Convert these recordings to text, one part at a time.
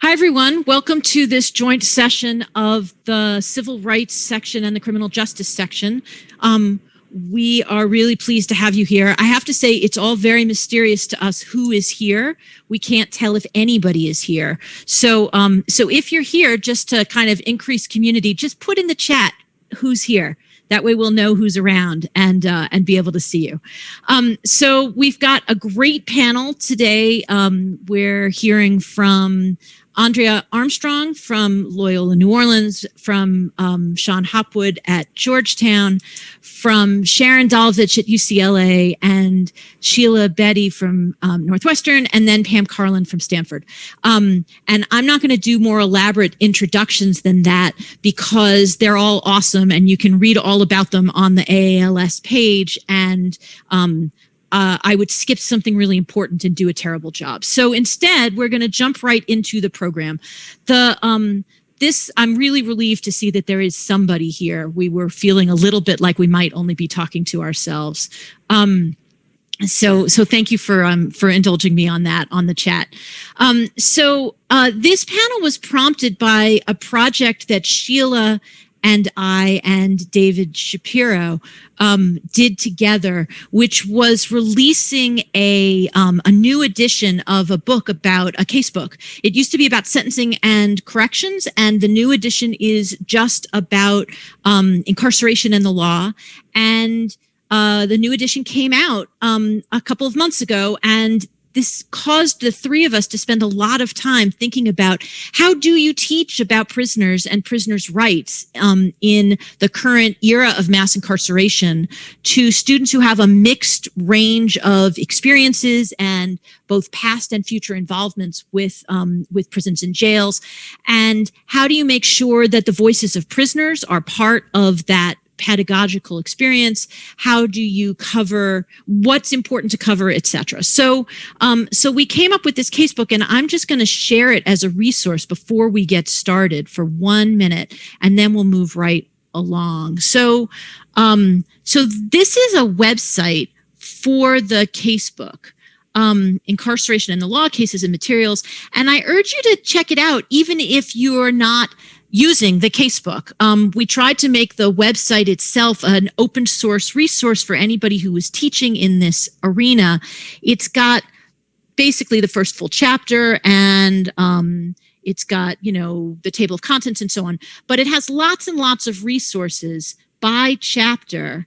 Hi, everyone. Welcome to this joint session of the Civil Rights section and the Criminal Justice section. We are really pleased to have you here. I have to say, it's all very mysterious to us who is here. We can't tell if anybody is here. So if you're here, just to kind of increase community, just put in the chat who's here. That way we'll know who's around and be able to see you. So we've got a great panel today. We're hearing from Andrea Armstrong from Loyola New Orleans, from Sean Hopwood at Georgetown, from Sharon Dalvich at UCLA, and Sheila Betty from Northwestern, and then Pam Carlin from Stanford. And I'm not going to do more elaborate introductions than that because they're all awesome and you can read all about them on the AALS page, and I would skip something really important and do a terrible job. So instead, we're going to jump right into the program. I'm really relieved to see that there is somebody here. We were feeling a little bit like we might only be talking to ourselves. So thank you for indulging me on that on the chat. This panel was prompted by a project that Sheila and I and David Shapiro did together, which was releasing a new edition of a book about a case book. It used to be about sentencing and corrections, and the new edition is just about incarceration and the law. And the new edition came out a couple of months ago, and this caused the three of us to spend a lot of time thinking about how do you teach about prisoners and prisoners' rights in the current era of mass incarceration to students who have a mixed range of experiences and both past and future involvements with prisons and jails. And how do you make sure that the voices of prisoners are part of that pedagogical experience? How do you cover what's important to cover, etc.? So we came up with this casebook, and I'm just going to share it as a resource before we get started for 1 minute, and then we'll move right along. So this is a website for the casebook. Incarceration and the Law, Cases and Materials. And I urge you to check it out, even if you're not using the casebook. We tried to make the website itself an open source resource for anybody who was teaching in this arena. It's got basically the first full chapter, and it's got, the table of contents and so on. But it has lots and lots of resources by chapter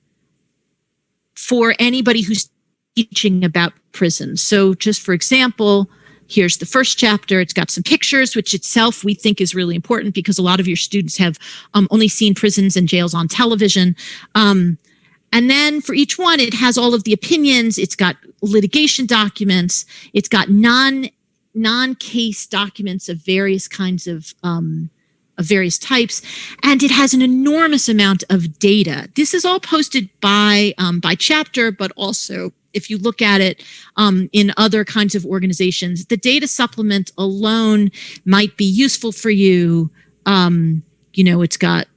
for anybody who's teaching about prisons. So just for example, here's the first chapter. It's got some pictures, which itself we think is really important because a lot of your students have only seen prisons and jails on television. And then for each one, it has all of the opinions. It's got litigation documents. It's got non-case documents of various kinds of various types, and it has an enormous amount of data. This is all posted by chapter, but also if you look at it in other kinds of organizations, the data supplement alone might be useful for you. It's got,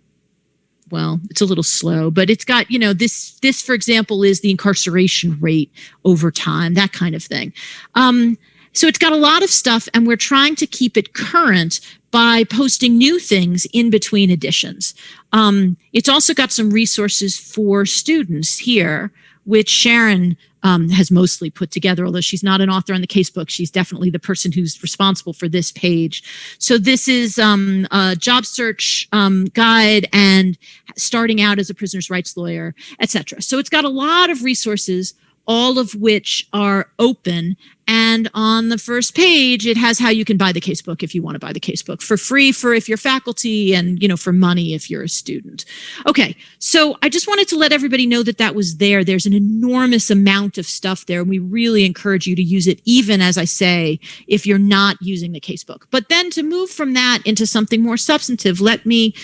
well, it's a little slow, but it's got, this, for example, is the incarceration rate over time, that kind of thing. So it's got a lot of stuff, and we're trying to keep it current by posting new things in between editions. It's also got some resources for students here, which Sharon has mostly put together, although she's not an author on the casebook. She's definitely the person who's responsible for this page. So this is a job search guide and starting out as a prisoner's rights lawyer, etc. So it's got a lot of resources, all of which are open. And on the first page, it has how you can buy the casebook if you want to buy the casebook for free if you're faculty, and for money if you're a student. Okay, so I just wanted to let everybody know that was there. There's an enormous amount of stuff there, and we really encourage you to use it, even, as I say, if you're not using the casebook. But then to move from that into something more substantive, let me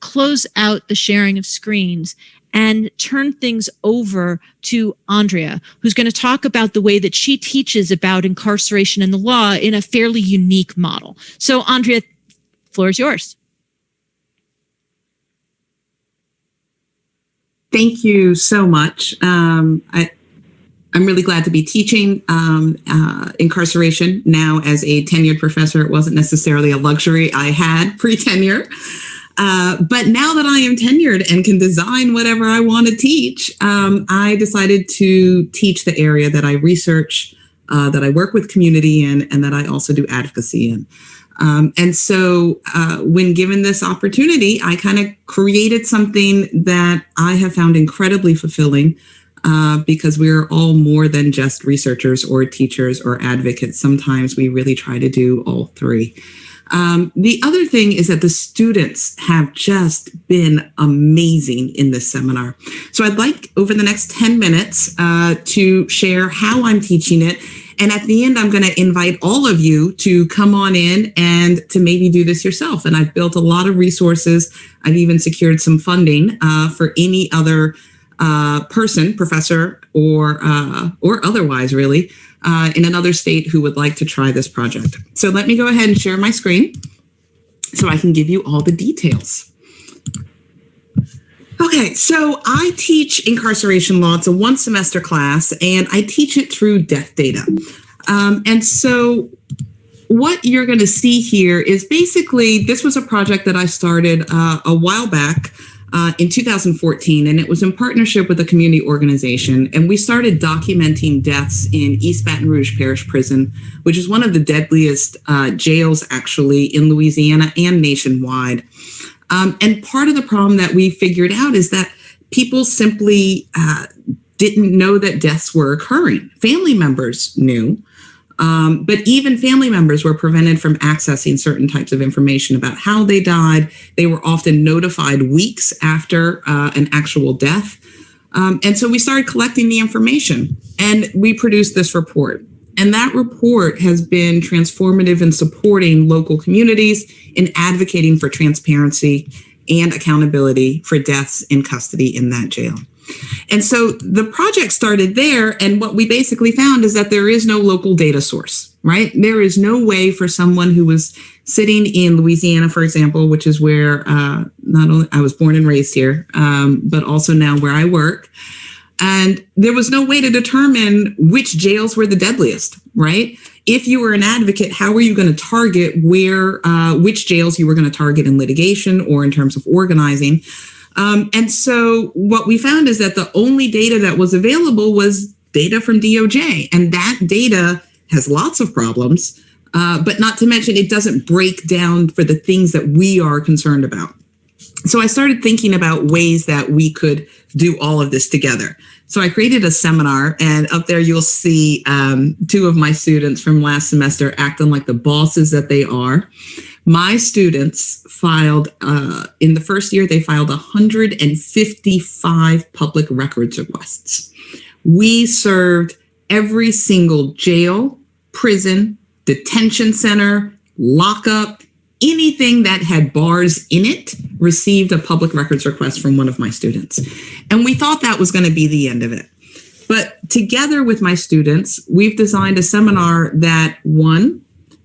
close out the sharing of screens and turn things over to Andrea, who's going to talk about the way that she teaches about incarceration and the law in a fairly unique model. So, Andrea, floor is yours. Thank you so much. I'm really glad to be teaching incarceration now as a tenured professor. It wasn't necessarily a luxury I had pre-tenure. But now that I am tenured and can design whatever I want to teach, I decided to teach the area that I research, that I work with community in, and that I also do advocacy in. And so when given this opportunity, I kind of created something that I have found incredibly fulfilling, because we're all more than just researchers or teachers or advocates. Sometimes we really try to do all three. The other thing is that the students have just been amazing in this seminar. So I'd like over the next 10 minutes to share how I'm teaching it. And at the end, I'm going to invite all of you to come on in and to maybe do this yourself. And I've built a lot of resources. I've even secured some funding for any other person, professor, or otherwise, really, in another state who would like to try this project. So let me go ahead and share my screen so I can give you all the details. Okay, so I teach incarceration law. It's a one semester class, and I teach it through death data. And so what you're going to see here is basically, this was a project that I started a while back in 2014, and it was in partnership with a community organization. And we started documenting deaths in East Baton Rouge Parish Prison, which is one of the deadliest jails actually in Louisiana and nationwide. And part of the problem that we figured out is that people simply didn't know that deaths were occurring. Family members knew, but even family members were prevented from accessing certain types of information about how they died. They were often notified weeks after an actual death. And so we started collecting the information, and we produced this report. And that report has been transformative in supporting local communities in advocating for transparency and accountability for deaths in custody in that jail. And so the project started there, and what we basically found is that there is no local data source, right? There is no way for someone who was sitting in Louisiana, for example, which is where not only I was born and raised here, but also now where I work. And there was no way to determine which jails were the deadliest, right? If you were an advocate, how were you going to target which jails you were going to target in litigation or in terms of organizing? And so what we found is that the only data that was available was data from DOJ. And that data has lots of problems, but not to mention it doesn't break down for the things that we are concerned about. So I started thinking about ways that we could do all of this together. So I created a seminar, and up there you'll see two of my students from last semester acting like the bosses that they are. My students filed, in the first year, they filed 155 public records requests. We served every single jail, prison, detention center, lockup, anything that had bars in it received a public records request from one of my students. And we thought that was going to be the end of it. But together with my students, we've designed a seminar that, one,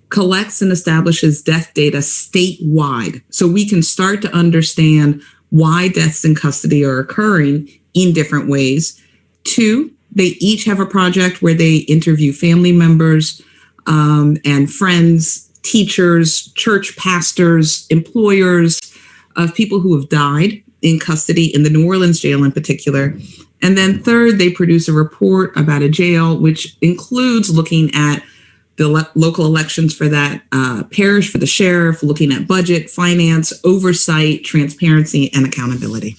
collects and establishes death data statewide, so we can start to understand why deaths in custody are occurring in different ways. Two, they each have a project where they interview family members and friends, teachers, church pastors, employers of people who have died in custody in the New Orleans jail in particular. And then third, they produce a report about a jail, which includes looking at the local elections for that parish, for the sheriff, looking at budget, finance, oversight, transparency, and accountability.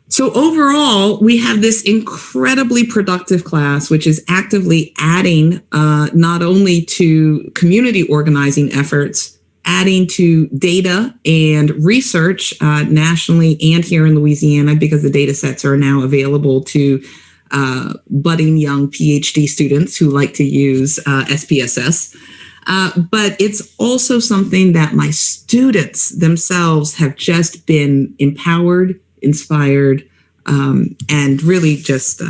So overall, we have this incredibly productive class, which is actively adding not only to community organizing efforts, adding to data and research nationally and here in Louisiana, because the data sets are now available to budding young PhD students who like to use SPSS. But it's also something that my students themselves have just been empowered, inspired, and really just,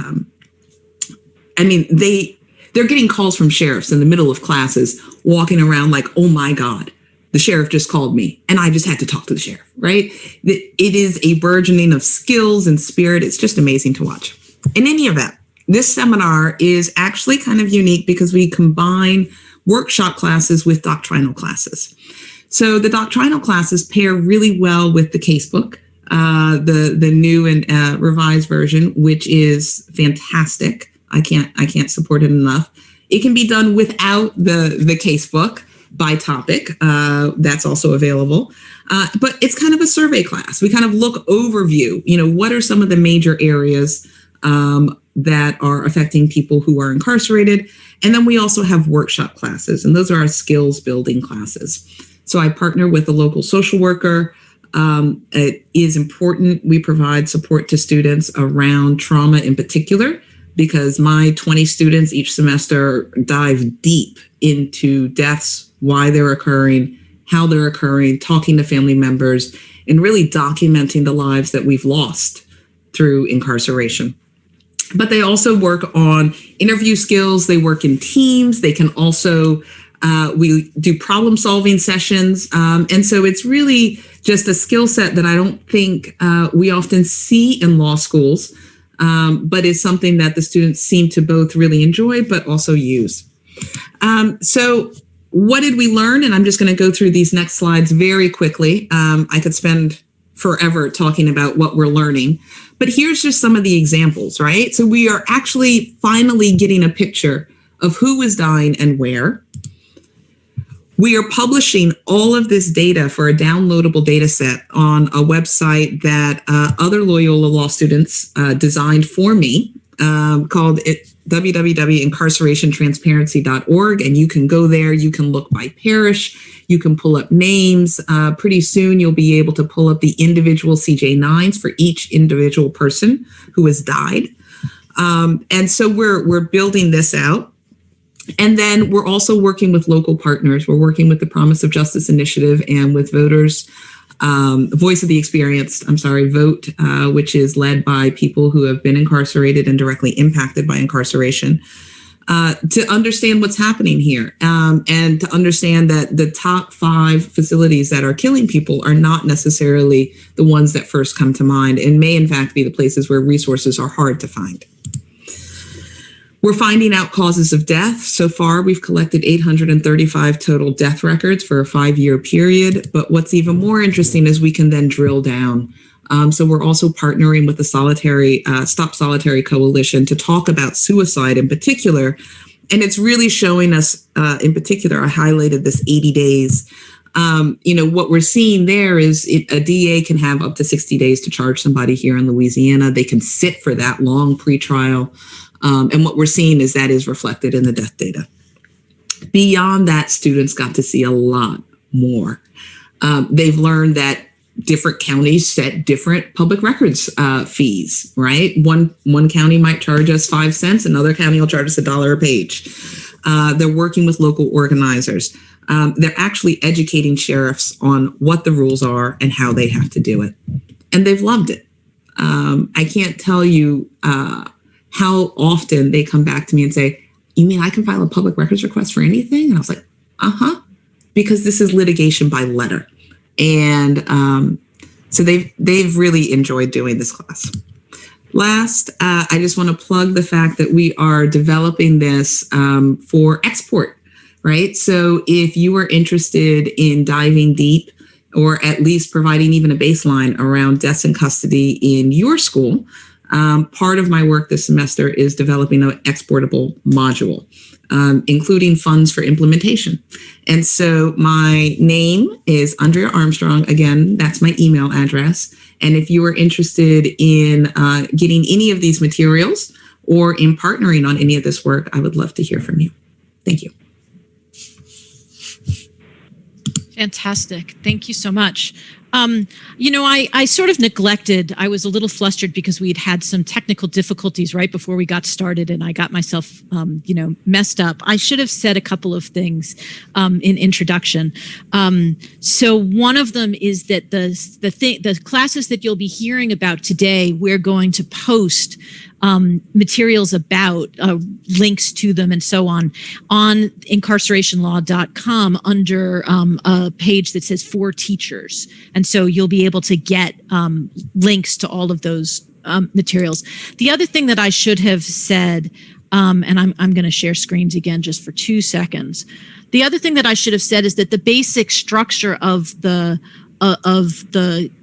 they're getting calls from sheriffs in the middle of classes, walking around like, oh my God, the sheriff just called me and I just had to talk to the sheriff, right? It is a burgeoning of skills and spirit. It's just amazing to watch. In any event, this seminar is actually kind of unique because we combine workshop classes with doctrinal classes. So the doctrinal classes pair really well with the casebook, the new and revised version, which is fantastic. I can't support it enough. It can be done without the casebook by topic. That's also available. But it's kind of a survey class. We kind of look overview, what are some of the major areas that are affecting people who are incarcerated. And then we also have workshop classes, and those are our skills building classes. So I partner with a local social worker. It is important we provide support to students around trauma in particular, because my 20 students each semester dive deep into deaths, why they're occurring, how they're occurring, talking to family members, and really documenting the lives that we've lost through incarceration. But they also work on interview skills. They work in teams. They can also, we do problem solving sessions. And so it's really just a skill set that I don't think we often see in law schools, but is something that the students seem to both really enjoy, but also use. So what did we learn? And I'm just going to go through these next slides very quickly. I could spend forever talking about what we're learning, but here's just some of the examples, right? So we are actually finally getting a picture of who is dying and where. We are publishing all of this data for a downloadable data set on a website that other Loyola law students designed for me, called www.incarcerationtransparency.org. And you can go there, you can look by parish, you can pull up names. Pretty soon you'll be able to pull up the individual CJ9s for each individual person who has died. And so we're building this out. And then we're also working with local partners. We're working with the Promise of Justice Initiative and with Voters, Voice of the Experienced, Vote, which is led by people who have been incarcerated and directly impacted by incarceration, to understand what's happening here, and to understand that the top 5 facilities that are killing people are not necessarily the ones that first come to mind, and may in fact be the places where resources are hard to find. We're finding out causes of death. So far, we've collected 835 total death records for a 5-year period. But what's even more interesting is we can then drill down. So we're also partnering with the Stop Solitary Coalition to talk about suicide in particular. And it's really showing us, in particular, I highlighted this 80 days. What we're seeing there is a DA can have up to 60 days to charge somebody here in Louisiana. They can sit for that long pretrial. And what we're seeing is that is reflected in the death data. Beyond that, students got to see a lot more. They've learned that different counties set different public records fees, right? One county might charge us 5 cents, another county will charge us $1 a page. They're working with local organizers. They're actually educating sheriffs on what the rules are and how they have to do it. And they've loved it. I can't tell you how often they come back to me and say, you mean I can file a public records request for anything? And I was like, because this is litigation by letter. And so they've really enjoyed doing this class. Last, I just want to plug the fact that we are developing this for export, right? So if you are interested in diving deep, or at least providing even a baseline around deaths in custody in your school, part of my work this semester is developing an exportable module, including funds for implementation. And so my name is Andrea Armstrong. Again, that's my email address. And if you are interested in getting any of these materials or in partnering on any of this work, I would love to hear from you. Thank you. Fantastic. Thank you so much. I sort of neglected, I was a little flustered because we'd had some technical difficulties right before we got started, and I got myself, messed up. I should have said a couple of things in introduction. So one of them is that the classes that you'll be hearing about today, we're going to post materials about, links to them and so on incarcerationlaw.com under a page that says for teachers. And so you'll be able to get links to all of those materials. The other thing that I should have said, and I'm going to share screens again just for 2 seconds. The other thing that I should have said is that the basic structure of the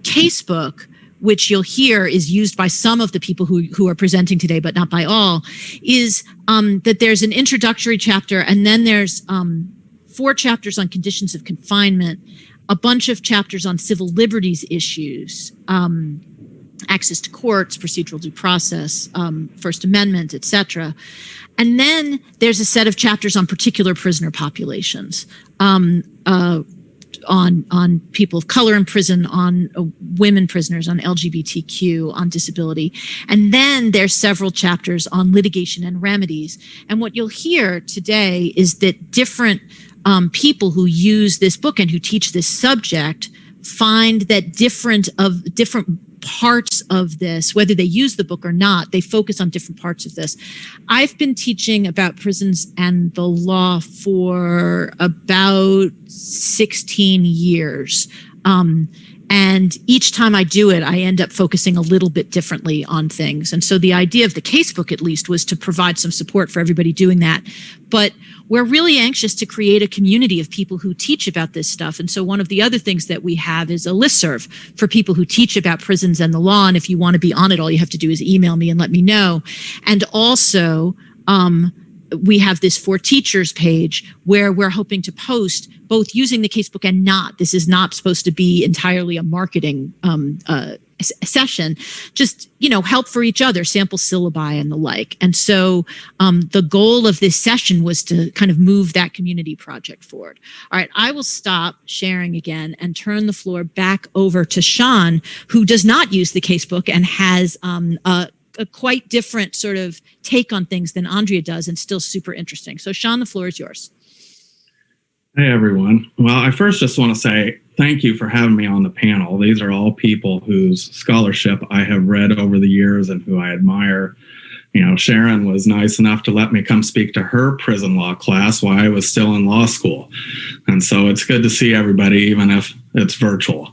casebook, which you'll hear is used by some of the people who are presenting today, but not by all, is that there's an introductory chapter, and then there's 4 chapters on conditions of confinement, a bunch of chapters on civil liberties issues, access to courts, procedural due process, First Amendment, etc. And then there's a set of chapters on particular prisoner populations, on people of color in prison, on women prisoners, on LGBTQ, on disability. And then there's several chapters on litigation and remedies. And what you'll hear today is that different people who use this book and who teach this subject find that different parts of this, whether they use the book or not, they focus on different parts of this. I've been teaching about prisons and the law for about 16 years. And each time I do it, I end up focusing a little bit differently on things. And so the idea of the casebook, at least, was to provide some support for everybody doing that. But we're really anxious to create a community of people who teach about this stuff. And so one of the other things that we have is a listserv for people who teach about prisons and the law. And if you want to be on it, all you have to do is email me and let me know. And also, we have this For Teachers page where we're hoping to post both using the casebook and not. This is not supposed to be entirely a marketing session, just, help for each other, sample syllabi and the like. And so the goal of this session was to kind of move that community project forward. All right, I will stop sharing again and turn the floor back over to Sean, who does not use the casebook and has a quite different sort of take on things than Andrea does, and still super interesting. So Sean, the floor is yours. Hey, everyone. Well, I first just want to say thank you for having me on the panel. These are all people whose scholarship I have read over the years and who I admire. Sharon was nice enough to let me come speak to her prison law class while I was still in law school. And so it's good to see everybody, even if it's virtual.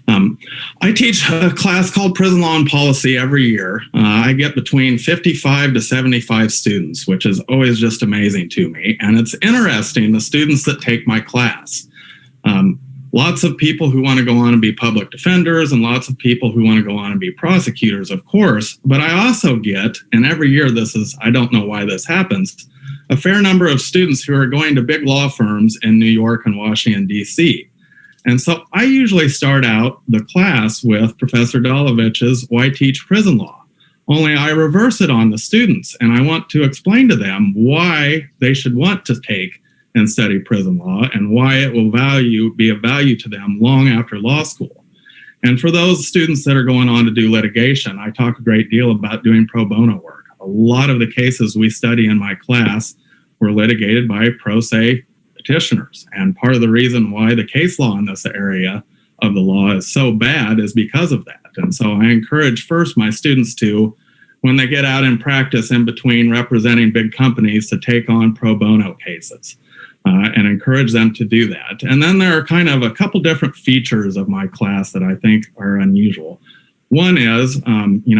I teach a class called Prison Law and Policy every year. I get between 55 to 75 students, which is always just amazing to me. And it's interesting, the students that take my class. Lots of people who want to go on and be public defenders and lots of people who want to go on and be prosecutors, of course. But I also get, and every year I don't know why this happens, a fair number of students who are going to big law firms in New York and Washington, D.C. And so I usually start out the class with Professor Dolovich's Why Teach Prison Law? Only I reverse it on the students, and I want to explain to them why they should want to take and study prison law and why it will be of value to them long after law school. And for those students that are going on to do litigation, I talk a great deal about doing pro bono work. A lot of the cases we study in my class were litigated by pro se petitioners. And part of the reason why the case law in this area of the law is so bad is because of that. And so I encourage first my students to, when they get out in practice in between representing big companies, to take on pro bono cases. And encourage them to do that. And then there are kind of a couple different features of my class that I think are unusual. One is,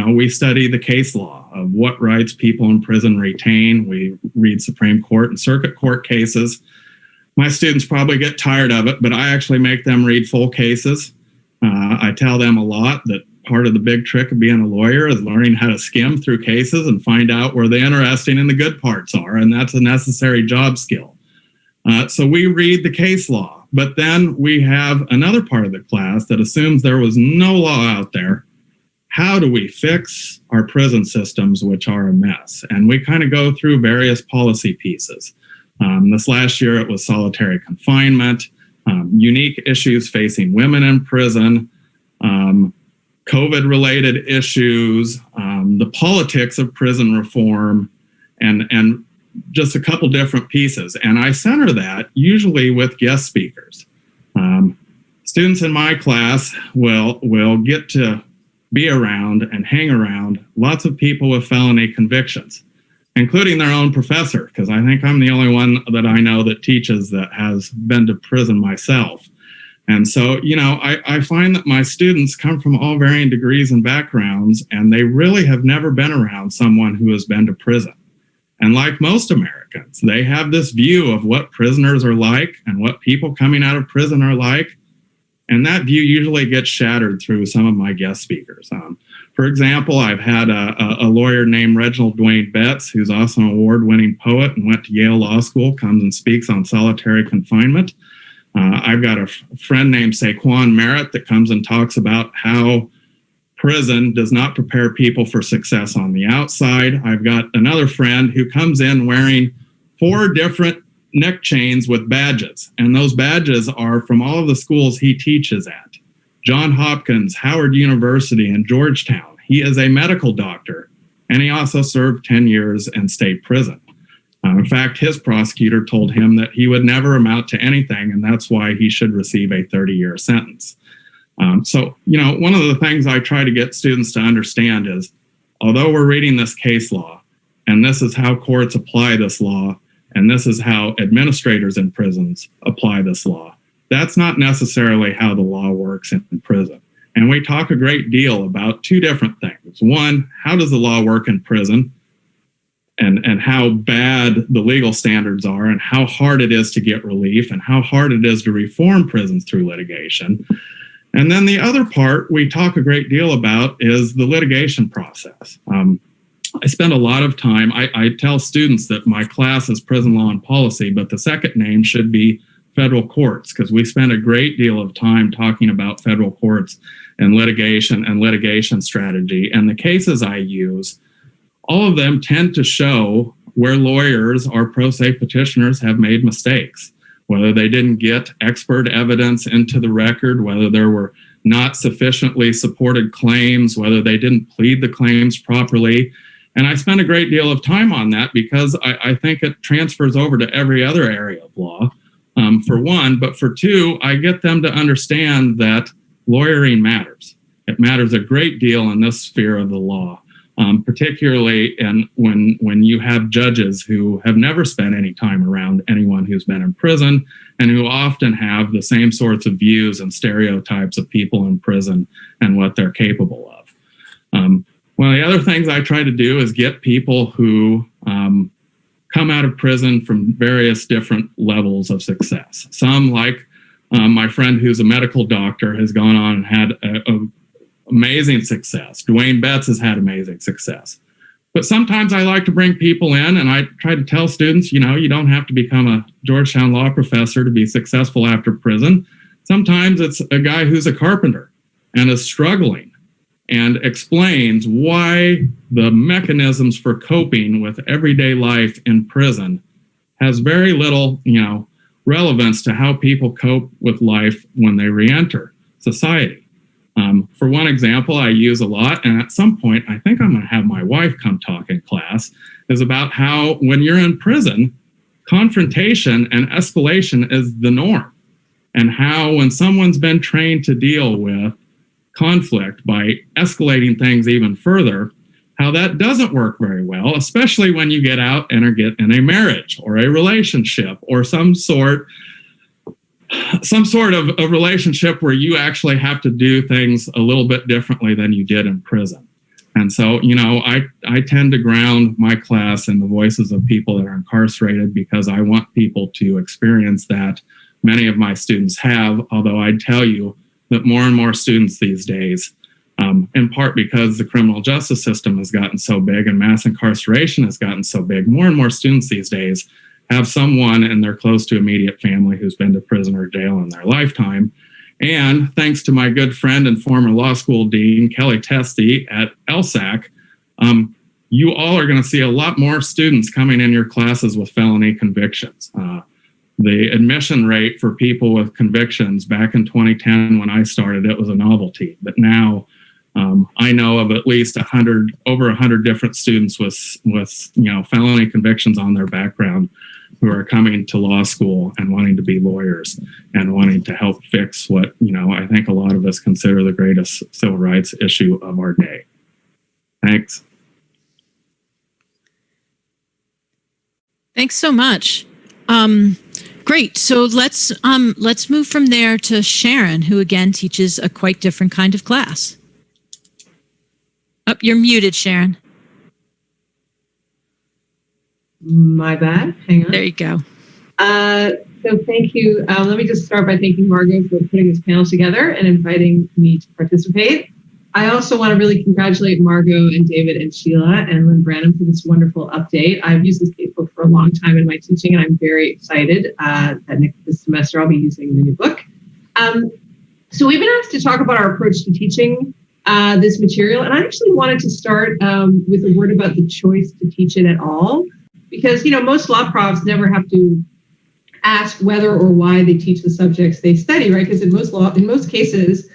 we study the case law of what rights people in prison retain. We read Supreme Court and Circuit Court cases. My students probably get tired of it, but I actually make them read full cases. I tell them a lot that part of the big trick of being a lawyer is learning how to skim through cases and find out where the interesting and the good parts are, and that's a necessary job skill. So we read the case law, but then we have another part of the class that assumes there was no law out there. How do we fix our prison systems, which are a mess? And we kind of go through various policy pieces. This last year, it was solitary confinement, unique issues facing women in prison, COVID-related issues, the politics of prison reform, and just a couple different pieces. And I center that usually with guest speakers. Students in my class will get to be around and hang around lots of people with felony convictions, including their own professor, because I think I'm the only one that I know that teaches that has been to prison myself. And so, I find that my students come from all varying degrees and backgrounds, and they really have never been around someone who has been to prison. And like most Americans, they have this view of what prisoners are like and what people coming out of prison are like. And that view usually gets shattered through some of my guest speakers. For example, I've had a lawyer named Reginald Dwayne Betts, who's also an award-winning poet and went to Yale Law School, comes and speaks on solitary confinement. I've got a friend named Saquon Merritt that comes and talks about how prison does not prepare people for success on the outside. I've got another friend who comes in wearing 4 different neck chains with badges, and those badges are from all of the schools he teaches at. Johns Hopkins, Howard University, and Georgetown. He is a medical doctor, and he also served 10 years in state prison. In fact, his prosecutor told him that he would never amount to anything, and that's why he should receive a 30-year sentence. So, one of the things I try to get students to understand is, although we're reading this case law, and this is how courts apply this law, and this is how administrators in prisons apply this law, that's not necessarily how the law works in prison. And we talk a great deal about 2 different things. One, how does the law work in prison? And how bad the legal standards are, and how hard it is to get relief, and how hard it is to reform prisons through litigation. And then the other part we talk a great deal about is the litigation process. I spend a lot of time, I tell students that my class is prison law and policy, but the second name should be federal courts, because we spend a great deal of time talking about federal courts and litigation strategy. And the cases I use, all of them tend to show where lawyers or pro se petitioners have made mistakes, whether they didn't get expert evidence into the record, whether there were not sufficiently supported claims, whether they didn't plead the claims properly. And I spend a great deal of time on that because I think it transfers over to every other area of law, for one. But for 2, I get them to understand that lawyering matters. It matters a great deal in this sphere of the law. Particularly when you have judges who have never spent any time around anyone who's been in prison, and who often have the same sorts of views and stereotypes of people in prison and what they're capable of. One of the other things I try to do is get people who come out of prison from various different levels of success. Some, like my friend who's a medical doctor, has gone on and had a amazing success. Dwayne Betts has had amazing success. But sometimes I like to bring people in, and I try to tell students, you don't have to become a Georgetown law professor to be successful after prison. Sometimes it's a guy who's a carpenter and is struggling and explains why the mechanisms for coping with everyday life in prison has very little, relevance to how people cope with life when they re-enter society. For one example I use a lot, and at some point I think I'm going to have my wife come talk in class, is about how when you're in prison, confrontation and escalation is the norm. And how when someone's been trained to deal with conflict by escalating things even further, how that doesn't work very well, especially when you get out and get in a marriage or a relationship or some sort of a relationship where you actually have to do things a little bit differently than you did in prison. And so, I tend to ground my class in the voices of people that are incarcerated because I want people to experience that. Many of my students have, although I'd tell you that more and more students these days, in part because the criminal justice system has gotten so big and mass incarceration has gotten so big, more and more students these days have someone in their close to immediate family who's been to prison or jail in their lifetime. And thanks to my good friend and former law school dean, Kelly Testy at LSAC, you all are going to see a lot more students coming in your classes with felony convictions. The admission rate for people with convictions back in 2010 when I started, it was a novelty. But now I know of at least over 100 different students with felony convictions on their background who are coming to law school and wanting to be lawyers and wanting to help fix what, I think a lot of us consider the greatest civil rights issue of our day. Thanks. Thanks so much. Great. So let's move from there to Sharon, who again teaches a quite different kind of class. Oh, you're muted, Sharon. My bad. Hang on. There you go. So thank you. Let me just start by thanking Margot for putting this panel together and inviting me to participate. I also want to really congratulate Margot and David and Sheila and Lynn Branham for this wonderful update. I've used this casebook for a long time in my teaching, and I'm very excited that this semester I'll be using the new book. So we've been asked to talk about our approach to teaching this material, and I actually wanted to start with a word about the choice to teach it at all, because most law profs never have to ask whether or why they teach the subjects they study, right? Because in most cases,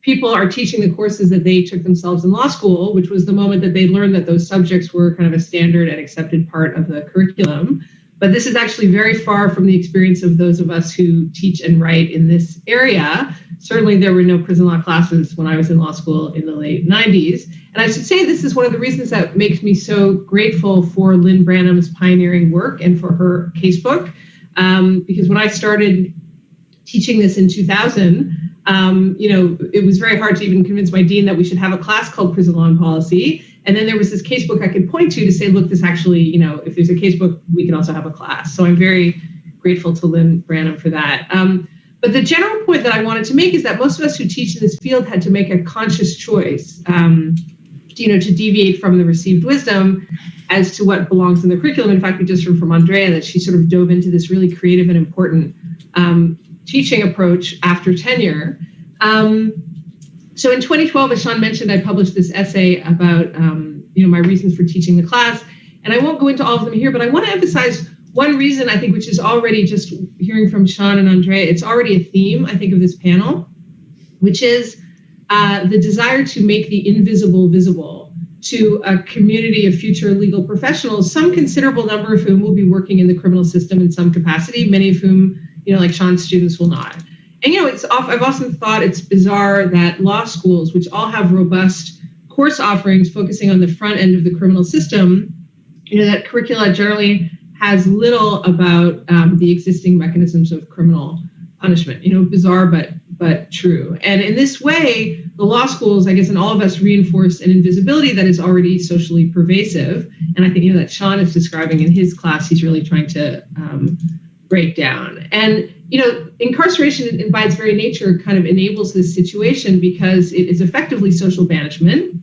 people are teaching the courses that they took themselves in law school, which was the moment that they learned that those subjects were kind of a standard and accepted part of the curriculum. But this is actually very far from the experience of those of us who teach and write in this area. Certainly, there were no prison law classes when I was in law school in the late 90s. And I should say this is one of the reasons that makes me so grateful for Lynn Branham's pioneering work and for her casebook. Because when I started teaching this in 2000, it was very hard to even convince my dean that we should have a class called Prison Law and Policy. And then there was this casebook I could point to say, look, this actually, if there's a casebook, we can also have a class. So I'm very grateful to Lynn Branham for that. But the general point that I wanted to make is that most of us who teach in this field had to make a conscious choice, to deviate from the received wisdom as to what belongs in the curriculum. In fact, we just heard from Andrea that she sort of dove into this really creative and important teaching approach after tenure. So in 2012, as Sean mentioned, I published this essay about, my reasons for teaching the class. And I won't go into all of them here, but I want to emphasize one reason, I think, which is already, just hearing from Sean and Andrea, it's already a theme, I think, of this panel, which is the desire to make the invisible visible to a community of future legal professionals, some considerable number of whom will be working in the criminal system in some capacity, many of whom, like Sean's students, will not. And, I've often thought it's bizarre that law schools, which all have robust course offerings focusing on the front end of the criminal system, that curricula generally has little about the existing mechanisms of criminal punishment. Bizarre, but true. And in this way, the law schools, I guess, and all of us reinforce an invisibility that is already socially pervasive. And I think, that Sean is describing in his class, he's really trying to break down. And, incarceration by its very nature kind of enables this situation because it is effectively social banishment.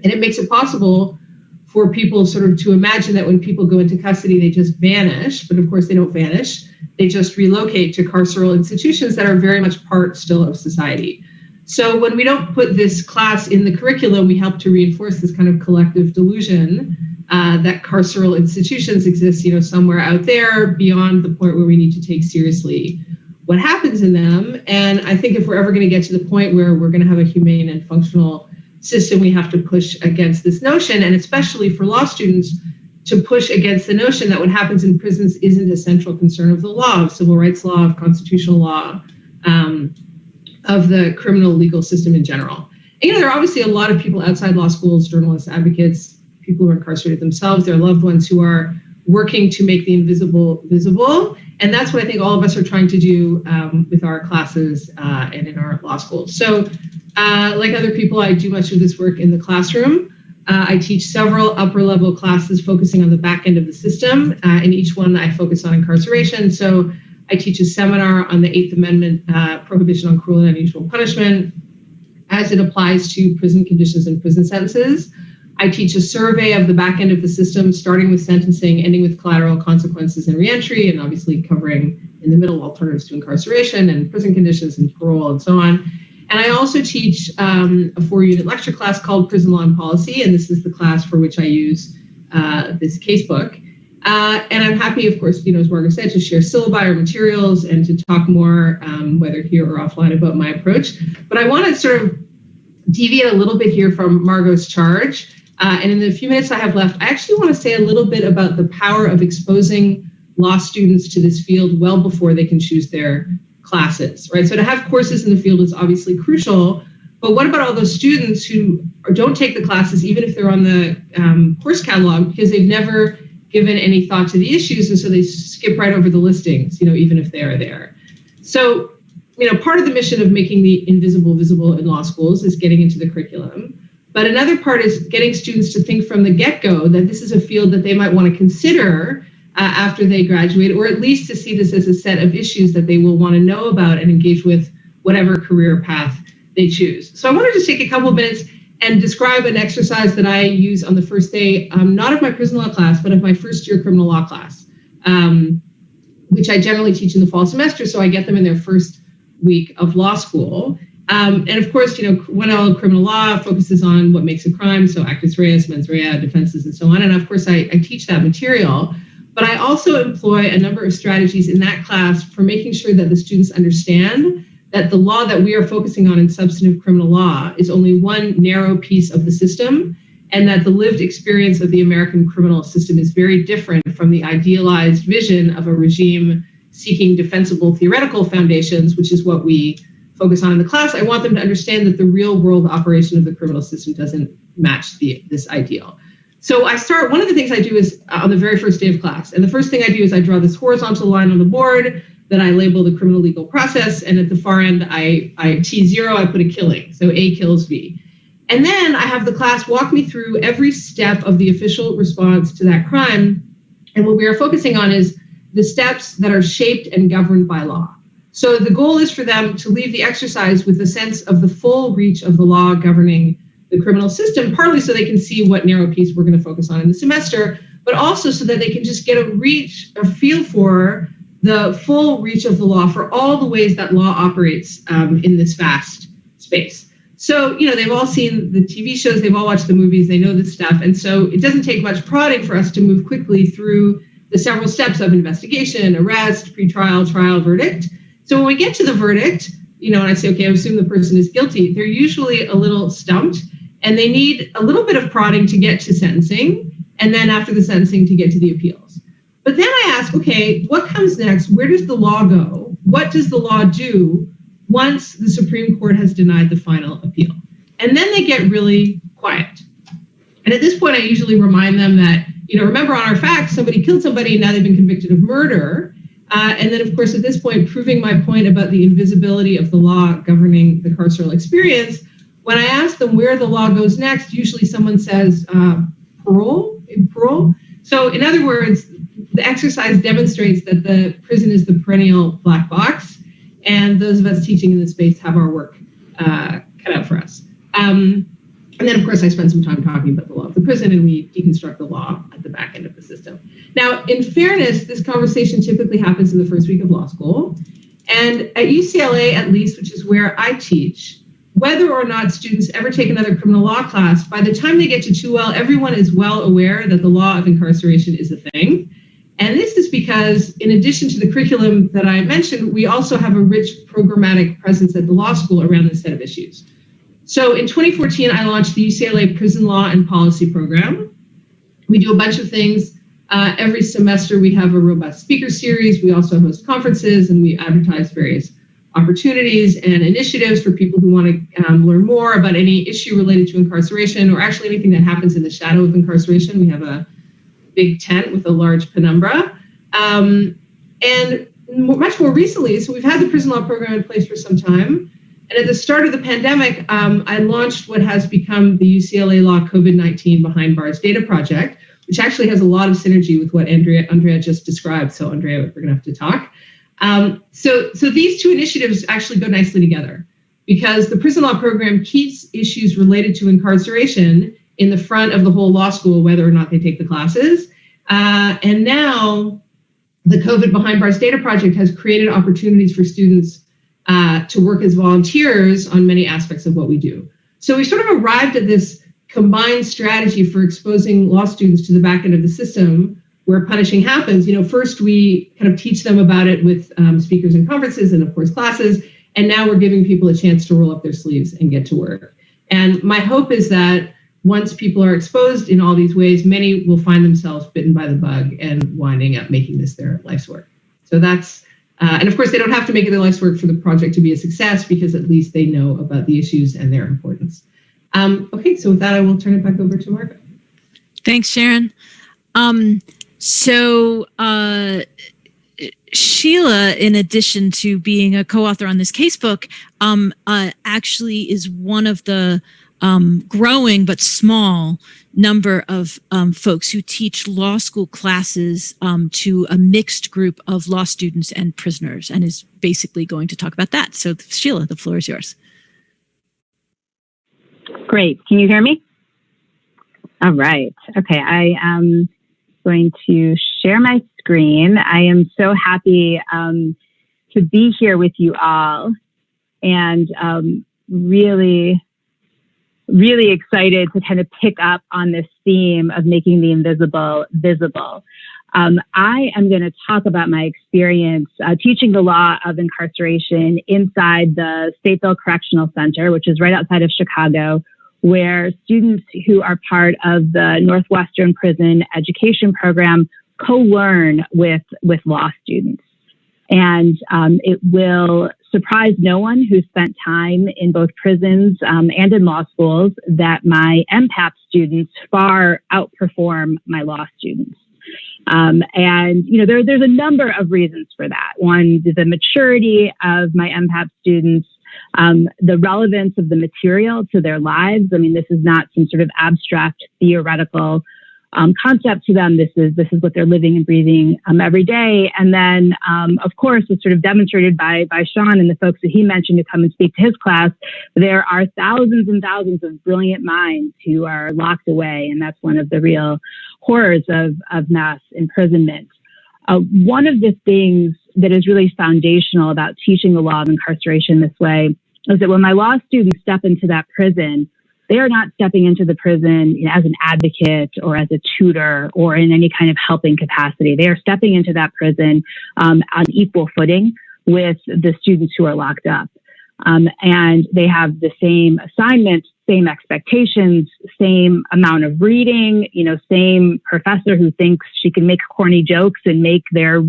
And it makes it possible for people sort of to imagine that when people go into custody, they just vanish. But of course, they don't vanish. They just relocate to carceral institutions that are very much part still of society. So when we don't put this class in the curriculum, we help to reinforce this kind of collective delusion that carceral institutions exist, somewhere out there beyond the point where we need to take seriously what happens in them. And I think if we're ever going to get to the point where we're going to have a humane and functional system, we have to push against this notion, and especially for law students, to push against the notion that what happens in prisons isn't a central concern of the law, of civil rights law, of constitutional law, of the criminal legal system in general. And, there are obviously a lot of people outside law schools, journalists, advocates, people who are incarcerated themselves, their loved ones who are working to make the invisible visible. And that's what I think all of us are trying to do with our classes and in our law schools. So like other people, I do much of this work in the classroom. I teach several upper level classes focusing on the back end of the system. In each one, I focus on incarceration. So I teach a seminar on the 8th Amendment prohibition on cruel and unusual punishment as it applies to prison conditions and prison sentences. I teach a survey of the back end of the system, starting with sentencing, ending with collateral consequences and reentry, and obviously covering in the middle alternatives to incarceration and prison conditions and parole and so on. And I also teach a 4-unit lecture class called Prison Law and Policy, and this is the class for which I use this casebook. And I'm happy, of course, as Margot said, to share syllabi or materials and to talk more, whether here or offline, about my approach. But I want to sort of deviate a little bit here from Margot's charge. And in the few minutes I have left, I actually want to say a little bit about the power of exposing law students to this field well before they can choose their classes, right? So to have courses in the field is obviously crucial, but what about all those students who don't take the classes, even if they're on the course catalog, because they've never given any thought to the issues, and so they skip right over the listings, even if they are there. So, part of the mission of making the invisible visible in law schools is getting into the curriculum. But another part is getting students to think from the get-go that this is a field that they might want to consider after they graduate, or at least to see this as a set of issues that they will want to know about and engage with whatever career path they choose. So I want to just take a couple of minutes and describe an exercise that I use on the first day, not of my prison law class, but of my first year criminal law class, which I generally teach in the fall semester. So I get them in their first week of law school. And of course, 1L criminal law focuses on what makes a crime. So actus reus, mens rea, defenses, and so on. And of course, I teach that material. But I also employ a number of strategies in that class for making sure that the students understand that the law that we are focusing on in substantive criminal law is only one narrow piece of the system, and that the lived experience of the American criminal system is very different from the idealized vision of a regime seeking defensible theoretical foundations, which is what we focus on in the class. I want them to understand that the real world operation of the criminal system doesn't match this ideal. So one of the things I do is on the very first day of class, and the first thing I do is I draw this horizontal line on the board that I label the criminal legal process, and at the far end, I T0, I put a killing, so A kills B. And then I have the class walk me through every step of the official response to that crime, and what we are focusing on is the steps that are shaped and governed by law. So the goal is for them to leave the exercise with a sense of the full reach of the law governing the criminal system, partly so they can see what narrow piece we're going to focus on in the semester, but also so that they can just get a feel for the full reach of the law for all the ways that law operates in this vast space. So, they've all seen the TV shows, they've all watched the movies, they know this stuff. And so it doesn't take much prodding for us to move quickly through the several steps of investigation, arrest, pretrial, trial, verdict. So when we get to the verdict, and I say, okay, I assume the person is guilty, they're usually a little stumped and they need a little bit of prodding to get to sentencing. And then after the sentencing to get to the appeals. But then I ask, okay, what comes next? Where does the law go? What does the law do once the Supreme Court has denied the final appeal? And then they get really quiet. And at this point, I usually remind them that, remember on our facts, somebody killed somebody, now they've been convicted of murder. And then, of course, at this point, proving my point about the invisibility of the law governing the carceral experience, when I ask them where the law goes next, usually someone says parole. So in other words, the exercise demonstrates that the prison is the perennial black box, and those of us teaching in this space have our work cut out for us. And then, of course, I spend some time talking about the law of the prison, and we deconstruct the law at the back end of the system. Now, in fairness, this conversation typically happens in the first week of law school. And at UCLA, at least, which is where I teach, whether or not students ever take another criminal law class, by the time they get to 2L, everyone is well aware that the law of incarceration is a thing. And this is because, in addition to the curriculum that I mentioned, we also have a rich programmatic presence at the law school around this set of issues. So in 2014, I launched the UCLA Prison Law and Policy Program. We do a bunch of things. Every semester, we have a robust speaker series. We also host conferences, and we advertise various opportunities and initiatives for people who want to learn more about any issue related to incarceration, or actually anything that happens in the shadow of incarceration. We have a big tent with a large penumbra. And much more recently, so we've had the prison law program in place for some time. And at the start of the pandemic, I launched what has become the UCLA Law COVID-19 Behind Bars Data Project, which actually has a lot of synergy with what Andrea just described. So Andrea, we're going to have to talk. So these two initiatives actually go nicely together, because the prison law program keeps issues related to incarceration in the front of the whole law school, whether or not they take the classes. And now the COVID Behind Bars Data Project has created opportunities for students to work as volunteers on many aspects of what we do. So we sort of arrived at this combined strategy for exposing law students to the back end of the system where punishing happens. First we kind of teach them about it with speakers and conferences and of course classes, and now we're giving people a chance to roll up their sleeves and get to work. And my hope is that once people are exposed in all these ways, many will find themselves bitten by the bug and winding up making this their life's work. So that's, and of course they don't have to make it their life's work for the project to be a success, because at least they know about the issues and their importance. Okay, so with that, I will turn it back over to Margaret. Thanks, Sharon. So, Sheila, in addition to being a co-author on this casebook, actually is one of the growing but small number of folks who teach law school classes to a mixed group of law students and prisoners, and is basically going to talk about that. So, Sheila, the floor is yours. Great. Can you hear me? All right. Okay. I am going to share my screen. I am so happy to be here with you all, and really excited to kind of pick up on this theme of making the invisible visible. I am going to talk about my experience teaching the law of incarceration inside the Stateville Correctional Center, which is right outside of Chicago, where students who are part of the Northwestern Prison Education Program co-learn with law students. And it will surprise no one who's spent time in both prisons and in law schools that my MPAP students far outperform my law students. And, you know, there's a number of reasons for that. One, the maturity of my MPAP students, the relevance of the material to their lives. I mean, this is not some sort of abstract theoretical concept to them. This is what they're living and breathing every day. And then, of course, it's sort of demonstrated by Sean and the folks that he mentioned to come and speak to his class. There are thousands and thousands of brilliant minds who are locked away, and that's one of the real horrors of mass imprisonment. One of the things that is really foundational about teaching the law of incarceration this way is that when my law students step into that prison, they are not stepping into the prison as an advocate or as a tutor or in any kind of helping capacity. They are stepping into that prison on equal footing with the students who are locked up. And they have the same assignments, same expectations, same amount of reading, same professor who thinks she can make corny jokes and make their,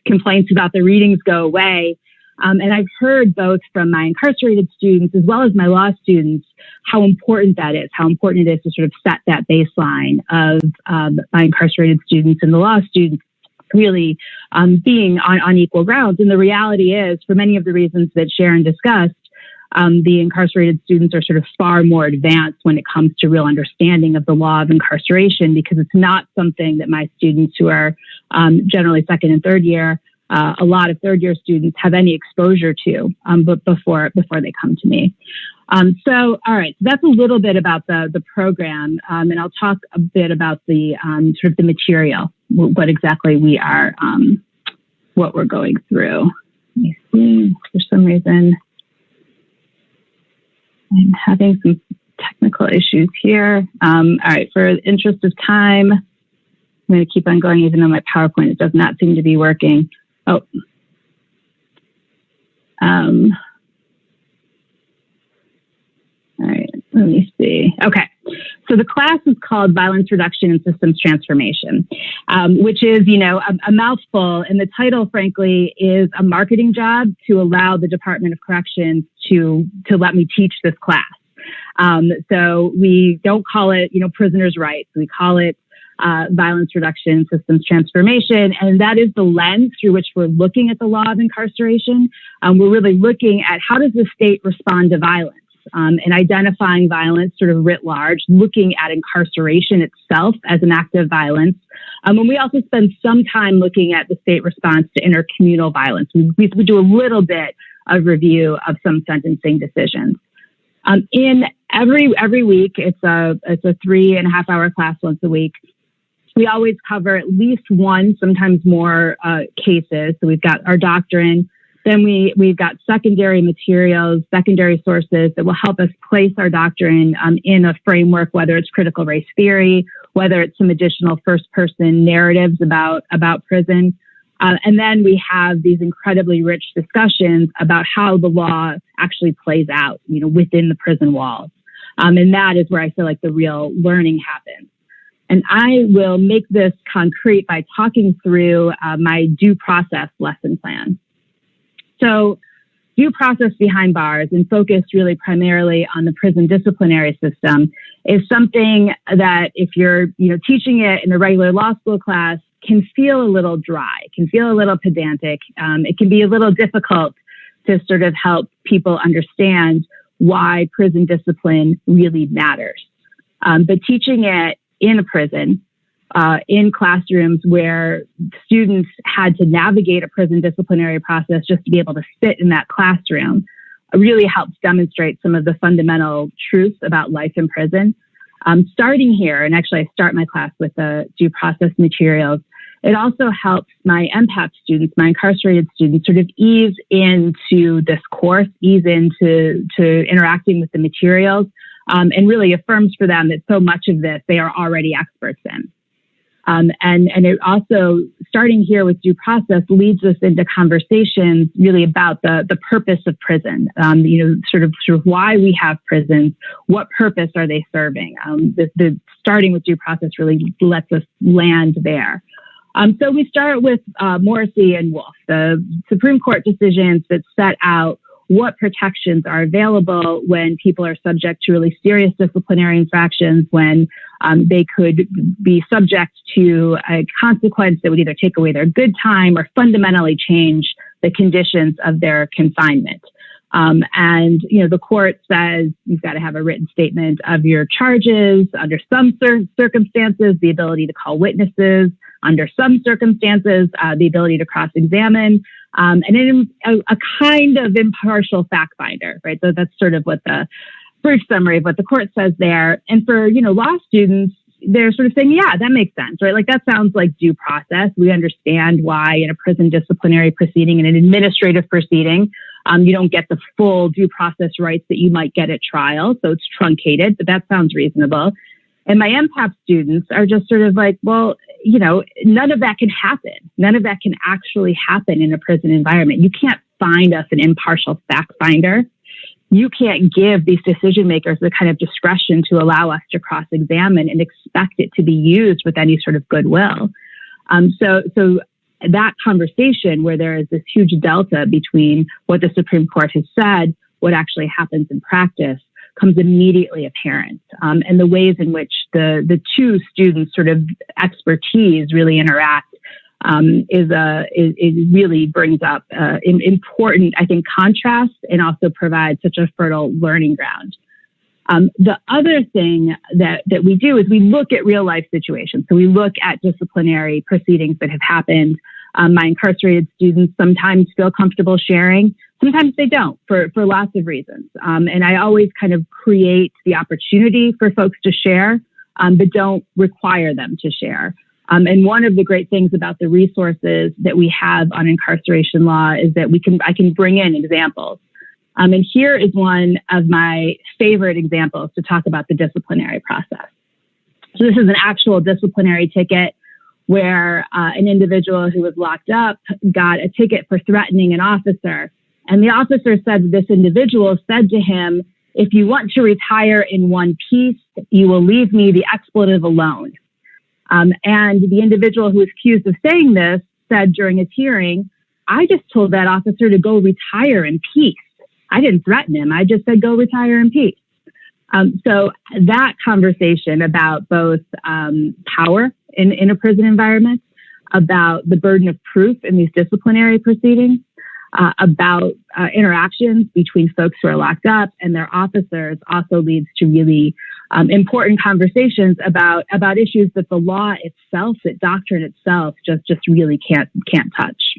complaints about the readings go away. And I've heard both from my incarcerated students as well as my law students how important that is, how important it is to sort of set that baseline of my incarcerated students and the law students really being on equal grounds. And the reality is, for many of the reasons that Sharon discussed, the incarcerated students are sort of far more advanced when it comes to real understanding of the law of incarceration, because it's not something that my students who are generally second and third year, a lot of third year students have any exposure to but before they come to me. So, all right, so that's a little bit about the program, and I'll talk a bit about the sort of the material, what exactly we are, what we're going through. Let me see, for some reason, I'm having some technical issues here. All right, for the interest of time, I'm going to keep on going, even though my PowerPoint, it does not seem to be working. Oh. All right, let me see. Okay, so the class is called Violence Reduction and Systems Transformation, which is, a mouthful. And the title, frankly, is a marketing job to allow the Department of Corrections to let me teach this class. So we don't call it, prisoners' rights. We call it Violence Reduction Systems Transformation. And that is the lens through which we're looking at the law of incarceration. We're really looking at how does the state respond to violence, and identifying violence sort of writ large, looking at incarceration itself as an act of violence. And we also spend some time looking at the state response to intercommunal violence. We do a little bit of review of some sentencing decisions. In every week, it's a 3.5 hour class once a week. We always cover at least one, sometimes more cases. So we've got our doctrine, then we've got secondary materials, secondary sources that will help us place our doctrine in a framework, whether it's critical race theory, whether it's some additional first-person narratives about prison. And then we have these incredibly rich discussions about how the law actually plays out, within the prison walls. And that is where I feel like the real learning happens. And I will make this concrete by talking through my due process lesson plan. So due process behind bars, and focused really primarily on the prison disciplinary system, is something that if you're teaching it in a regular law school class can feel a little dry, can feel a little pedantic. It can be a little difficult to sort of help people understand why prison discipline really matters. But teaching it in a prison, in classrooms where students had to navigate a prison disciplinary process just to be able to sit in that classroom, really helps demonstrate some of the fundamental truths about life in prison. Starting here, and actually I start my class with the due process materials, it also helps my MPAP students, my incarcerated students, sort of ease into this course, ease into interacting with the materials, and really affirms for them that so much of this they are already experts in. And it also, starting here with due process, leads us into conversations really about the purpose of prison, sort of why we have prisons, what purpose are they serving? The starting with due process really lets us land there. So we start with Morrissey and Wolf, the Supreme Court decisions that set out what protections are available when people are subject to really serious disciplinary infractions, when they could be subject to a consequence that would either take away their good time or fundamentally change the conditions of their confinement. And the court says you've got to have a written statement of your charges. Under some circumstances, the ability to call witnesses. Under some circumstances, the ability to cross-examine. And in a kind of impartial fact finder, right? So that's sort of what the brief summary of what the court says there. And for, law students, they're sort of saying, yeah, that makes sense, right? Like that sounds like due process. We understand why in a prison disciplinary proceeding, in an administrative proceeding, you don't get the full due process rights that you might get at trial. So it's truncated, but that sounds reasonable. And my MPAP students are just sort of like, well, none of that can happen. None of that can actually happen in a prison environment. You can't find us an impartial fact finder. You can't give these decision makers the kind of discretion to allow us to cross-examine and expect it to be used with any sort of goodwill. So that conversation where there is this huge delta between what the Supreme Court has said, what actually happens in practice, comes immediately apparent. And the ways in which the two students' sort of expertise really interact it really brings up important, I think, contrast and also provides such a fertile learning ground. The other thing that we do is we look at real life situations. So we look at disciplinary proceedings that have happened. My incarcerated students sometimes feel comfortable sharing. Sometimes they don't for lots of reasons. And I always kind of create the opportunity for folks to share, but don't require them to share. And one of the great things about the resources that we have on incarceration law is that I can bring in examples. And here is one of my favorite examples to talk about the disciplinary process. So this is an actual disciplinary ticket where an individual who was locked up got a ticket for threatening an officer. And the officer said that this individual said to him, "If you want to retire in one piece, you will leave me the expletive alone." And the individual who was accused of saying this said during his hearing, "I just told that officer to go retire in peace. I didn't threaten him. I just said go retire in peace." So that conversation about both power in a prison environment, about the burden of proof in these disciplinary proceedings, about interactions between folks who are locked up and their officers also leads to really important conversations about issues that the law itself, that doctrine itself just really can't touch.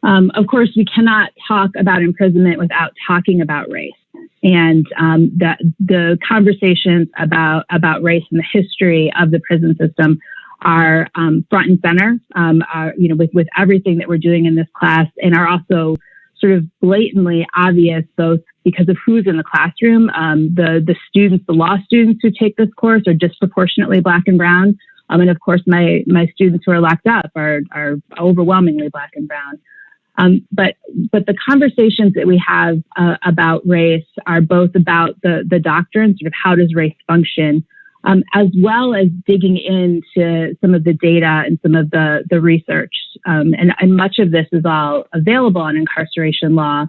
Of course, we cannot talk about imprisonment without talking about race. And the conversations about race and the history of the prison system are front and center, with everything that we're doing in this class, and are also sort of blatantly obvious, both because of who's in the classroom. The students, the law students who take this course are disproportionately Black and brown. And of course, my students who are locked up are overwhelmingly Black and brown. But the conversations that we have about race are both about the doctrine, sort of how does race function, as well as digging into some of the data and some of the research. And much of this is all available on incarceration law,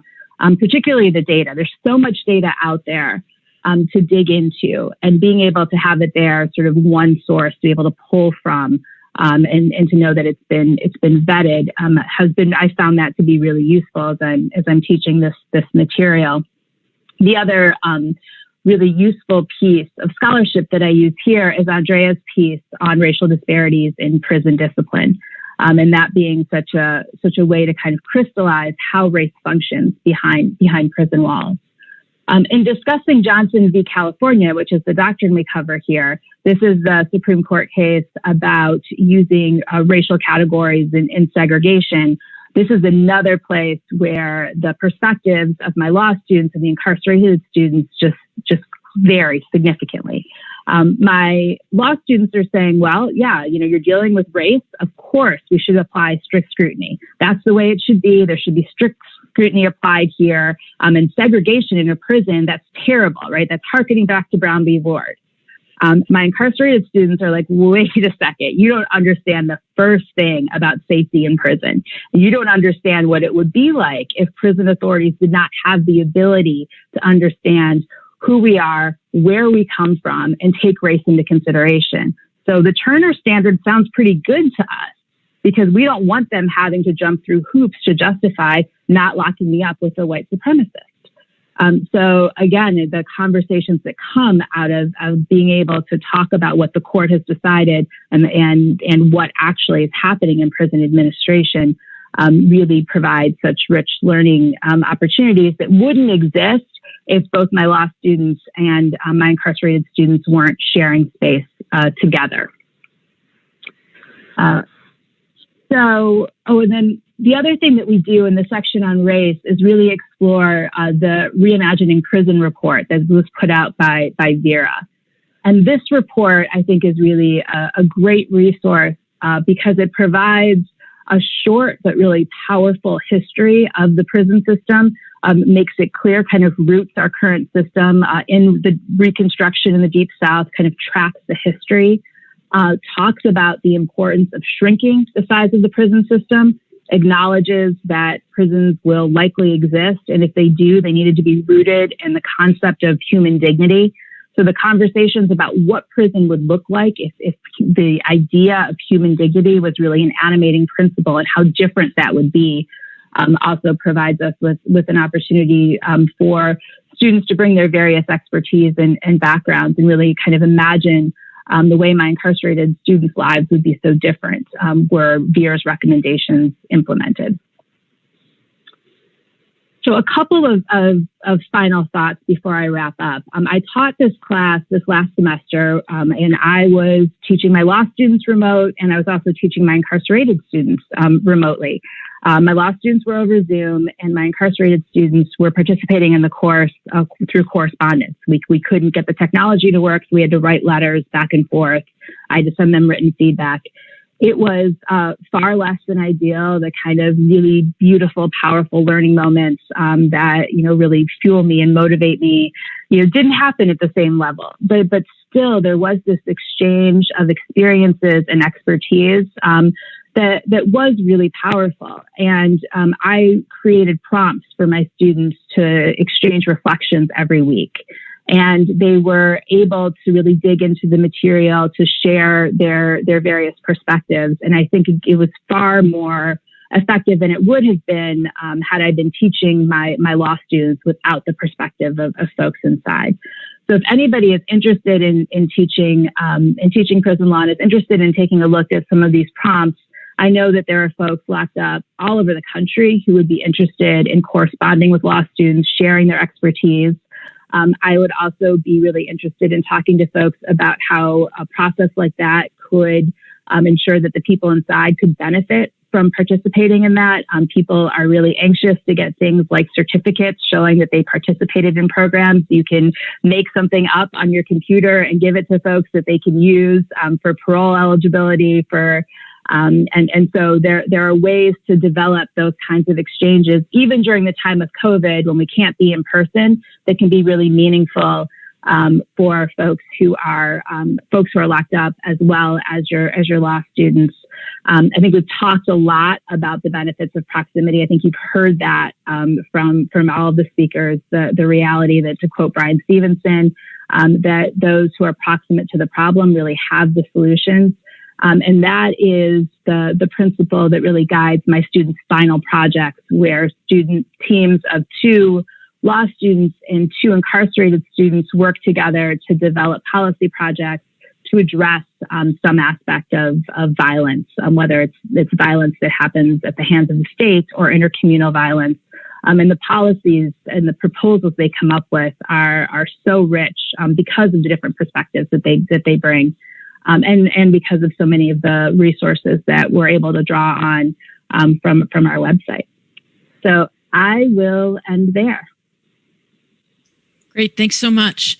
particularly the data. There's so much data out there to dig into, and being able to have it there, sort of one source to be able to pull from, and to know that it's been vetted, I found that to be really useful as I'm teaching this material. The other really useful piece of scholarship that I use here is Andrea's piece on racial disparities in prison discipline, and that being such a way to kind of crystallize how race functions behind prison walls. In discussing Johnson v. California, which is the doctrine we cover here, this is the Supreme Court case about using racial categories in segregation. This is another place where the perspectives of my law students and the incarcerated students just vary significantly. My law students are saying, well, yeah, you're dealing with race. Of course, we should apply strict scrutiny. That's the way it should be. There should be strict scrutiny applied here. And segregation in a prison, that's terrible, right? That's harkening back to Brown v. Ward. My incarcerated students are like, wait a second, you don't understand the first thing about safety in prison. You don't understand what it would be like if prison authorities did not have the ability to understand who we are, where we come from, and take race into consideration. So the Turner Standard sounds pretty good to us because we don't want them having to jump through hoops to justify not locking me up with a white supremacist. So again, the conversations that come out of being able to talk about what the court has decided and what actually is happening in prison administration really provide such rich learning opportunities that wouldn't exist if both my law students and my incarcerated students weren't sharing space together. And then the other thing that we do in the section on race is really explore the Reimagining Prison report that was put out by Vera. And this report, I think, is really a great resource because it provides a short but really powerful history of the prison system, makes it clear, kind of roots our current system in the Reconstruction in the Deep South, kind of tracks the history, talks about the importance of shrinking the size of the prison system, acknowledges that prisons will likely exist, and if they do, they needed to be rooted in the concept of human dignity. So the conversations about what prison would look like if the idea of human dignity was really an animating principle and how different that would be also provides us with an opportunity for students to bring their various expertise and backgrounds and really kind of imagine the way my incarcerated students' lives would be so different were Vera's recommendations implemented. So a couple of final thoughts before I wrap up. I taught this class this last semester, and I was teaching my law students remote, and I was also teaching my incarcerated students remotely. My law students were over Zoom, and my incarcerated students were participating in the course through correspondence. We couldn't get the technology to work, so we had to write letters back and forth. I had to send them written feedback. It was far less than ideal, the kind of really beautiful, powerful learning moments that, really fuel me and motivate me, didn't happen at the same level. But still, there was this exchange of experiences and expertise that was really powerful. And I created prompts for my students to exchange reflections every week. And they were able to really dig into the material to share their various perspectives. And I think it was far more effective than it would have been had I been teaching my law students without the perspective of folks inside. So if anybody is interested in teaching prison law and is interested in taking a look at some of these prompts, I know that there are folks locked up all over the country who would be interested in corresponding with law students, sharing their expertise. I would also be really interested in talking to folks about how a process like that could ensure that the people inside could benefit from participating in that. People are really anxious to get things like certificates showing that they participated in programs. You can make something up on your computer and give it to folks that they can use for parole eligibility, and so there are ways to develop those kinds of exchanges, even during the time of COVID when we can't be in person, that can be really meaningful for folks who are locked up, as well as your law students. I think we've talked a lot about the benefits of proximity. I think you've heard that from all of the speakers, the reality that, to quote Brian Stevenson, that those who are proximate to the problem really have the solutions. And that is the principle that really guides my students' final projects, where student teams of 2 law students and 2 incarcerated students work together to develop policy projects to address some aspect of violence, whether it's violence that happens at the hands of the state or intercommunal violence. And the policies and the proposals they come up with are so rich because of the different perspectives that they bring, and because of so many of the resources that we're able to draw on from our website. So I will end there. Great, thanks so much.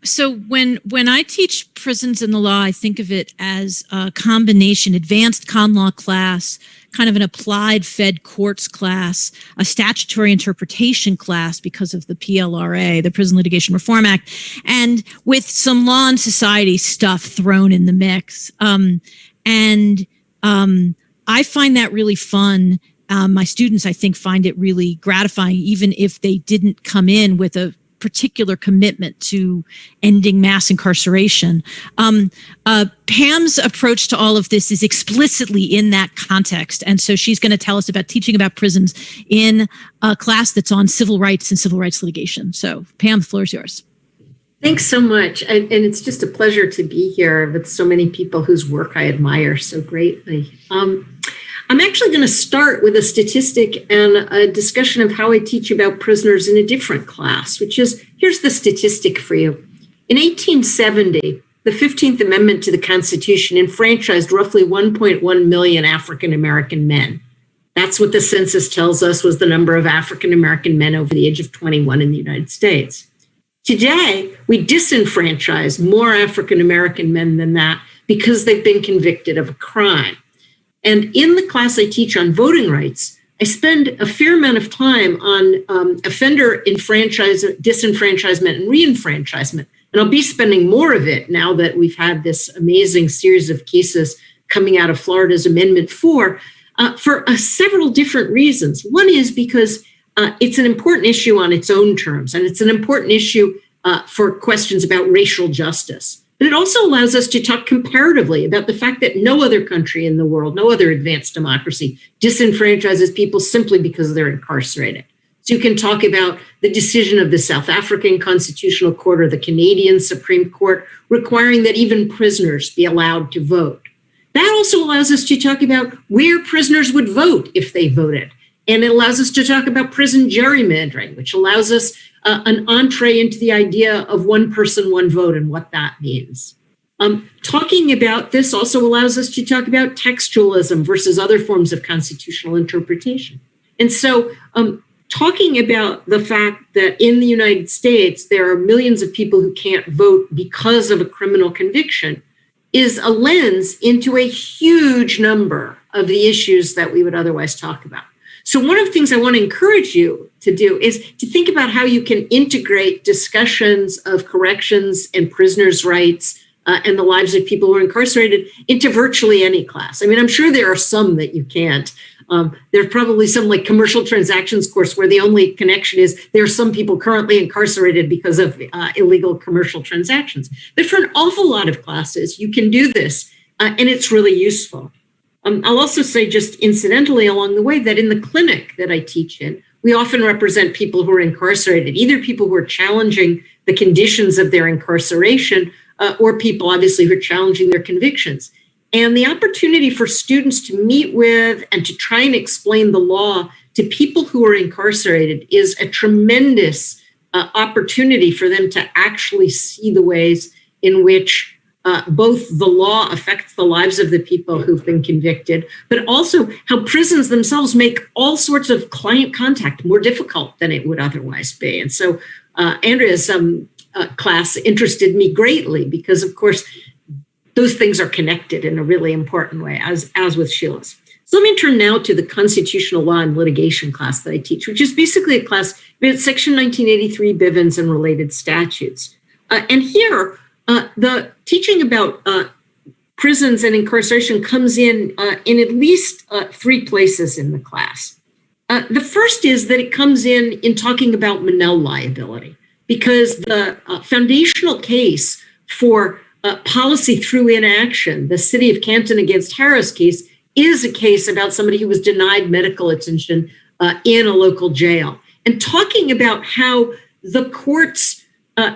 So when I teach prisons and the law, I think of it as a combination, advanced con law class, kind of an applied Fed courts class, a statutory interpretation class because of the PLRA, the Prison Litigation Reform Act, and with some law and society stuff thrown in the mix. I find that really fun. My students, I think, find it really gratifying, even if they didn't come in with a particular commitment to ending mass incarceration. Pam's approach to all of this is explicitly in that context. And so she's going to tell us about teaching about prisons in a class that's on civil rights and civil rights litigation. So Pam, the floor is yours. Thanks so much. And it's just a pleasure to be here with so many people whose work I admire so greatly. I'm actually going to start with a statistic and a discussion of how I teach about prisoners in a different class, which is, here's the statistic for you. In 1870, the 15th Amendment to the Constitution enfranchised roughly 1.1 million African-American men. That's what the census tells us was the number of African-American men over the age of 21 in the United States. Today, we disenfranchise more African-American men than that because they've been convicted of a crime. And in the class I teach on voting rights, I spend a fair amount of time on offender disenfranchisement and reenfranchisement. And I'll be spending more of it now that we've had this amazing series of cases coming out of Florida's Amendment 4 for several different reasons. One is because it's an important issue on its own terms, and it's an important issue for questions about racial justice. But it also allows us to talk comparatively about the fact that no other country in the world, no other advanced democracy, disenfranchises people simply because they're incarcerated. So you can talk about the decision of the South African Constitutional Court or the Canadian Supreme Court requiring that even prisoners be allowed to vote. That also allows us to talk about where prisoners would vote if they voted. And it allows us to talk about prison gerrymandering, which allows us an entree into the idea of one person, one vote and what that means. Talking about this also allows us to talk about textualism versus other forms of constitutional interpretation. And so talking about the fact that in the United States, there are millions of people who can't vote because of a criminal conviction is a lens into a huge number of the issues that we would otherwise talk about. So one of the things I want to encourage you to do is to think about how you can integrate discussions of corrections and prisoners' rights and the lives of people who are incarcerated into virtually any class. I mean, I'm sure there are some that you can't. There's probably some like commercial transactions course where the only connection is there are some people currently incarcerated because of illegal commercial transactions. But for an awful lot of classes, you can do this and it's really useful. I'll also say just incidentally along the way that in the clinic that I teach in, we often represent people who are incarcerated, either people who are challenging the conditions of their incarceration or people obviously who are challenging their convictions. And the opportunity for students to meet with and to try and explain the law to people who are incarcerated is a tremendous opportunity for them to actually see the ways in which both the law affects the lives of the people who've been convicted, but also how prisons themselves make all sorts of client contact more difficult than it would otherwise be. And so Andrea's class interested me greatly because, of course, those things are connected in a really important way, as with Sheila's. So let me turn now to the constitutional law and litigation class that I teach, which is basically a class about Section 1983 Bivens and related statutes. And here, the teaching about prisons and incarceration comes in at least 3 places in the class. The first is that it comes in talking about Monell liability, because the foundational case for policy through inaction, the City of Canton against Harris case, is a case about somebody who was denied medical attention in a local jail. And talking about how the court's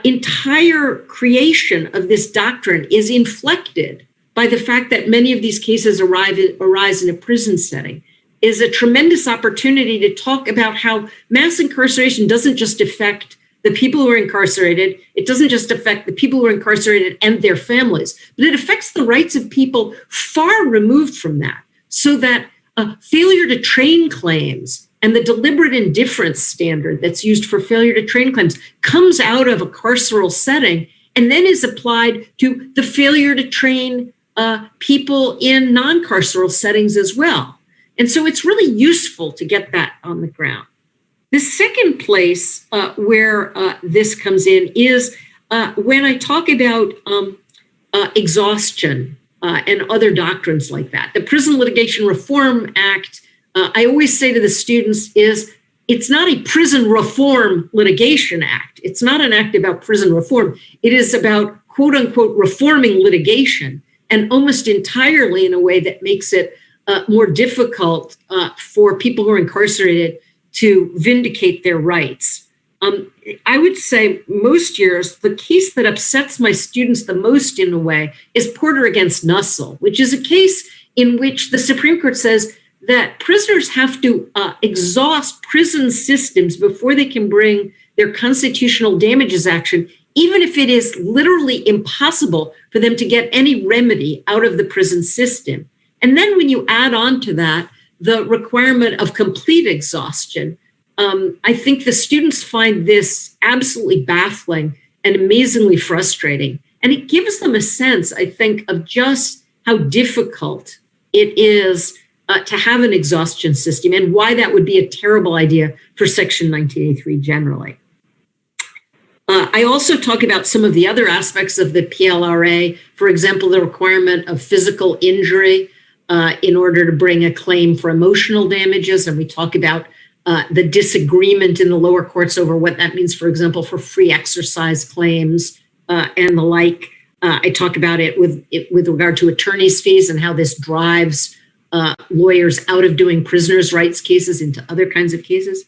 entire creation of this doctrine is inflected by the fact that many of these cases arise in a prison setting is a tremendous opportunity to talk about how mass incarceration doesn't just affect the people who are incarcerated. It doesn't just affect the people who are incarcerated and their families, but it affects the rights of people far removed from that, so that failure to train claims and the deliberate indifference standard that's used for failure to train claims comes out of a carceral setting and then is applied to the failure to train people in non-carceral settings as well. And so it's really useful to get that on the ground. The second place where this comes in is when I talk about exhaustion and other doctrines like that. The Prison Litigation Reform Act, I always say to the students, it's not a prison reform litigation act. It's not an act about prison reform. It is about, quote unquote, reforming litigation, and almost entirely in a way that makes it more difficult for people who are incarcerated to vindicate their rights. I would say most years, the case that upsets my students the most in a way is Porter against Nussel, which is a case in which the Supreme Court says that prisoners have to exhaust prison systems before they can bring their constitutional damages action, even if it is literally impossible for them to get any remedy out of the prison system. And then when you add on to that the requirement of complete exhaustion, I think the students find this absolutely baffling and amazingly frustrating. And it gives them a sense, I think, of just how difficult it is to have an exhaustion system and why that would be a terrible idea for Section 1983 generally. I also talk about some of the other aspects of the PLRA, for example, the requirement of physical injury in order to bring a claim for emotional damages. And we talk about the disagreement in the lower courts over what that means, for example, for free exercise claims and the like. I talk about it with regard to attorney's fees and how this drives lawyers out of doing prisoners' rights cases into other kinds of cases.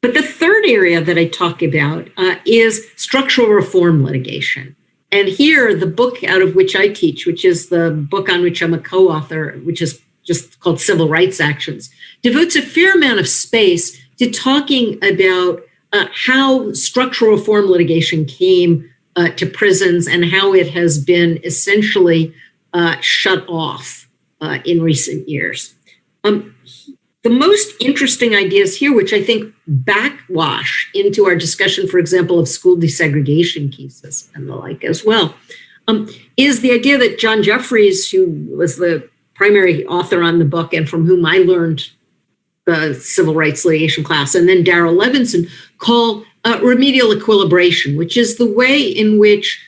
But the third area that I talk about is structural reform litigation. And here, the book out of which I teach, which is the book on which I'm a co-author, which is just called Civil Rights Actions, devotes a fair amount of space to talking about how structural reform litigation came to prisons and how it has been essentially shut off in recent years. The most interesting ideas here, which I think backwash into our discussion, for example, of school desegregation cases and the like as well, is the idea that John Jeffries, who was the primary author on the book and from whom I learned the civil rights litigation class, and then Darrell Levinson call remedial equilibration, which is the way in which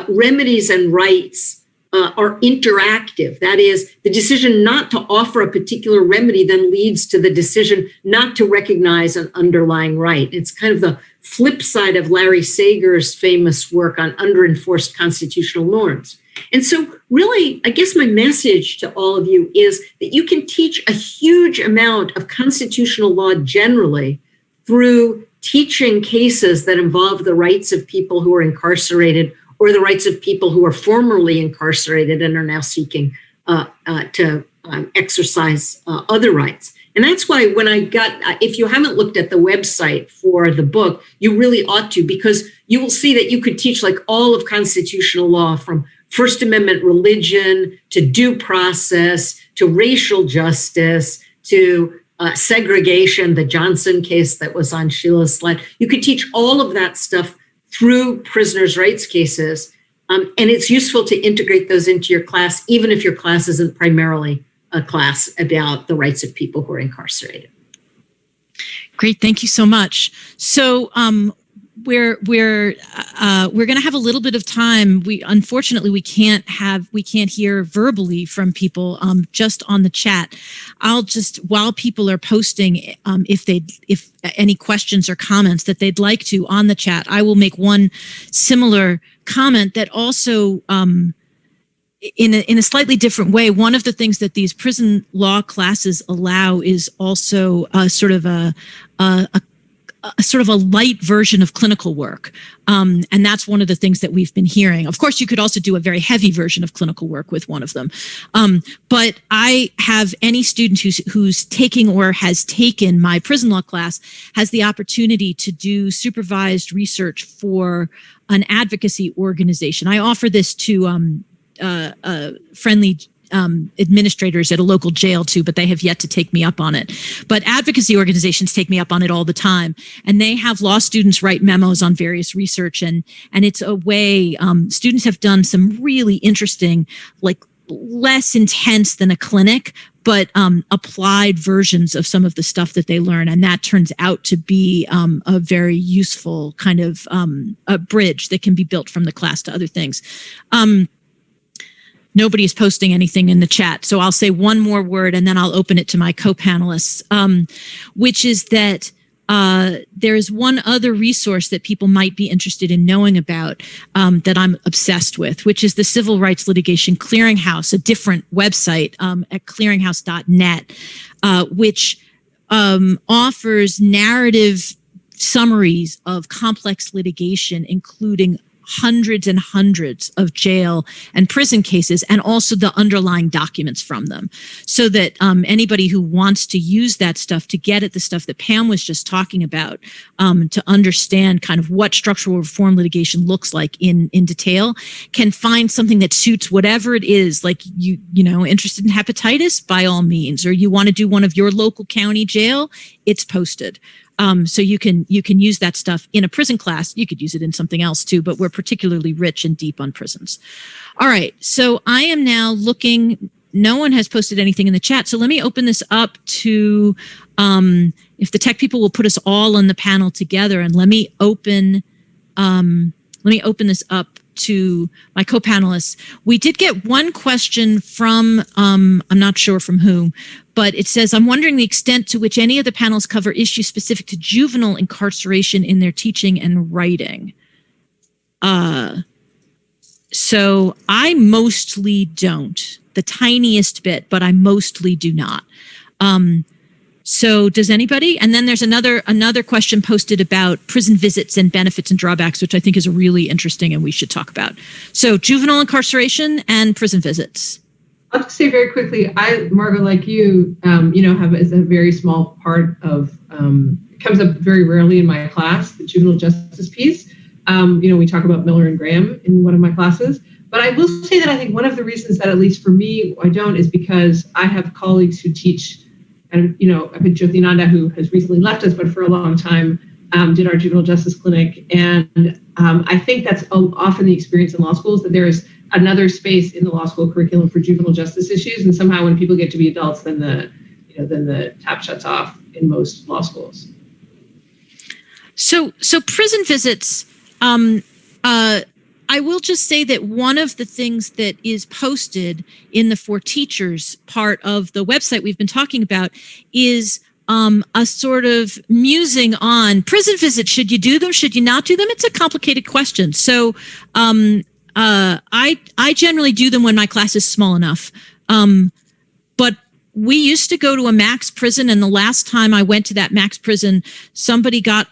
remedies and rights are interactive. That is, the decision not to offer a particular remedy then leads to the decision not to recognize an underlying right. It's kind of the flip side of Larry Sager's famous work on underenforced constitutional norms. And so really, I guess my message to all of you is that you can teach a huge amount of constitutional law generally through teaching cases that involve the rights of people who are incarcerated or the rights of people who are formerly incarcerated and are now seeking to exercise other rights. And that's why when I if you haven't looked at the website for the book, you really ought to, because you will see that you could teach like all of constitutional law, from First Amendment religion to due process to racial justice to segregation, the Johnson case that was on Sheila's slide. You could teach all of that stuff through prisoners' rights cases. And it's useful to integrate those into your class, even if your class isn't primarily a class about the rights of people who are incarcerated. Great, thank you so much. So we're we're going to have a little bit of time. Unfortunately we can't hear verbally from people, just on the chat. I'll just, while people are posting, if any questions or comments that they'd like to on the chat, I will make one similar comment that also, in a slightly different way. One of the things that these prison law classes allow is also sort of a light version of clinical work. And that's one of the things that we've been hearing. Of course, you could also do a very heavy version of clinical work with one of them. But I have any student who's taking or has taken my prison law class has the opportunity to do supervised research for an advocacy organization. I offer this to friendly administrators at a local jail too, but they have yet to take me up on it. But advocacy organizations take me up on it all the time, and they have law students write memos on various research, and it's a way students have done some really interesting, like less intense than a clinic, but applied versions of some of the stuff that they learn, and that turns out to be a very useful kind of a bridge that can be built from the class to other things. Nobody is posting anything in the chat, so I'll say one more word and then I'll open it to my co-panelists, which is that there is one other resource that people might be interested in knowing about that I'm obsessed with, which is the Civil Rights Litigation Clearinghouse, a different website at clearinghouse.net, which offers narrative summaries of complex litigation, including hundreds and hundreds of jail and prison cases, and also the underlying documents from them, so that anybody who wants to use that stuff to get at the stuff that Pam was just talking about, to understand kind of what structural reform litigation looks like in detail, can find something that suits whatever it is. Like you know, interested in hepatitis, by all means, or you want to do one of your local county jail, it's posted. So you can use that stuff in a prison class. You could use it in something else too, but we're particularly rich and deep on prisons. All right, so I am now looking. No one has posted anything in the chat, so let me open this up to, if the tech people will put us all on the panel together, and let me open this up to my co-panelists. We did get one question from, I'm not sure from whom, but it says, I'm wondering the extent to which any of the panels cover issues specific to juvenile incarceration in their teaching and writing. So I mostly don't, the tiniest bit, but I mostly do not. So does anybody? And then there's another question posted about prison visits and benefits and drawbacks, which I think is really interesting and we should talk about. So juvenile incarceration and prison visits. I'll just say very quickly, Margot, like you, is a very small part of, it comes up very rarely in my class, the juvenile justice piece. We talk about Miller and Graham in one of my classes, but I will say that I think one of the reasons that, at least for me, I don't, is because I have colleagues who teach, and, I've been Jyoti Nanda, who has recently left us, but for a long time did our juvenile justice clinic. And I think that's often the experience in law schools, that there is another space in the law school curriculum for juvenile justice issues. And somehow when people get to be adults, then the tap shuts off in most law schools. So prison visits, I will just say that one of the things that is posted in the For Teachers part of the website we've been talking about is a sort of musing on prison visits. Should you do them? Should you not do them? It's a complicated question. So I generally do them when my class is small enough. But we used to go to a max prison, and the last time I went to that max prison, somebody got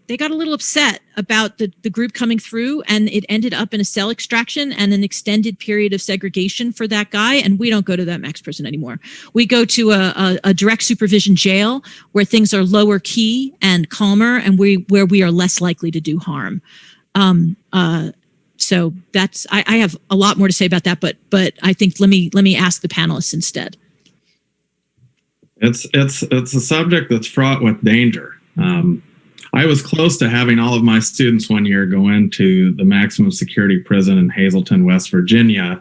they got a little upset about the group coming through, and it ended up in a cell extraction and an extended period of segregation for that guy. And we don't go to that max prison anymore. We go to a direct supervision jail where things are lower key and calmer, and where we are less likely to do harm. So that's, I have a lot more to say about that, but I think let me ask the panelists instead. It's a subject that's fraught with danger. I was close to having all of my students one year go into the maximum security prison in Hazleton, West Virginia.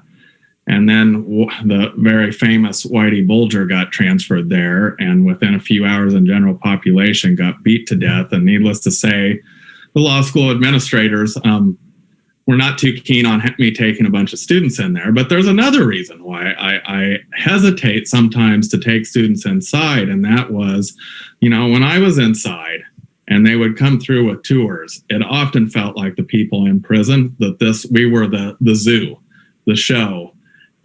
And then the very famous Whitey Bulger got transferred there, and within a few hours in general population got beat to death. And needless to say, the law school administrators were not too keen on me taking a bunch of students in there. But there's another reason why I hesitate sometimes to take students inside, and that was, when I was inside and they would come through with tours, it often felt like the people in prison, that we were the zoo, the show.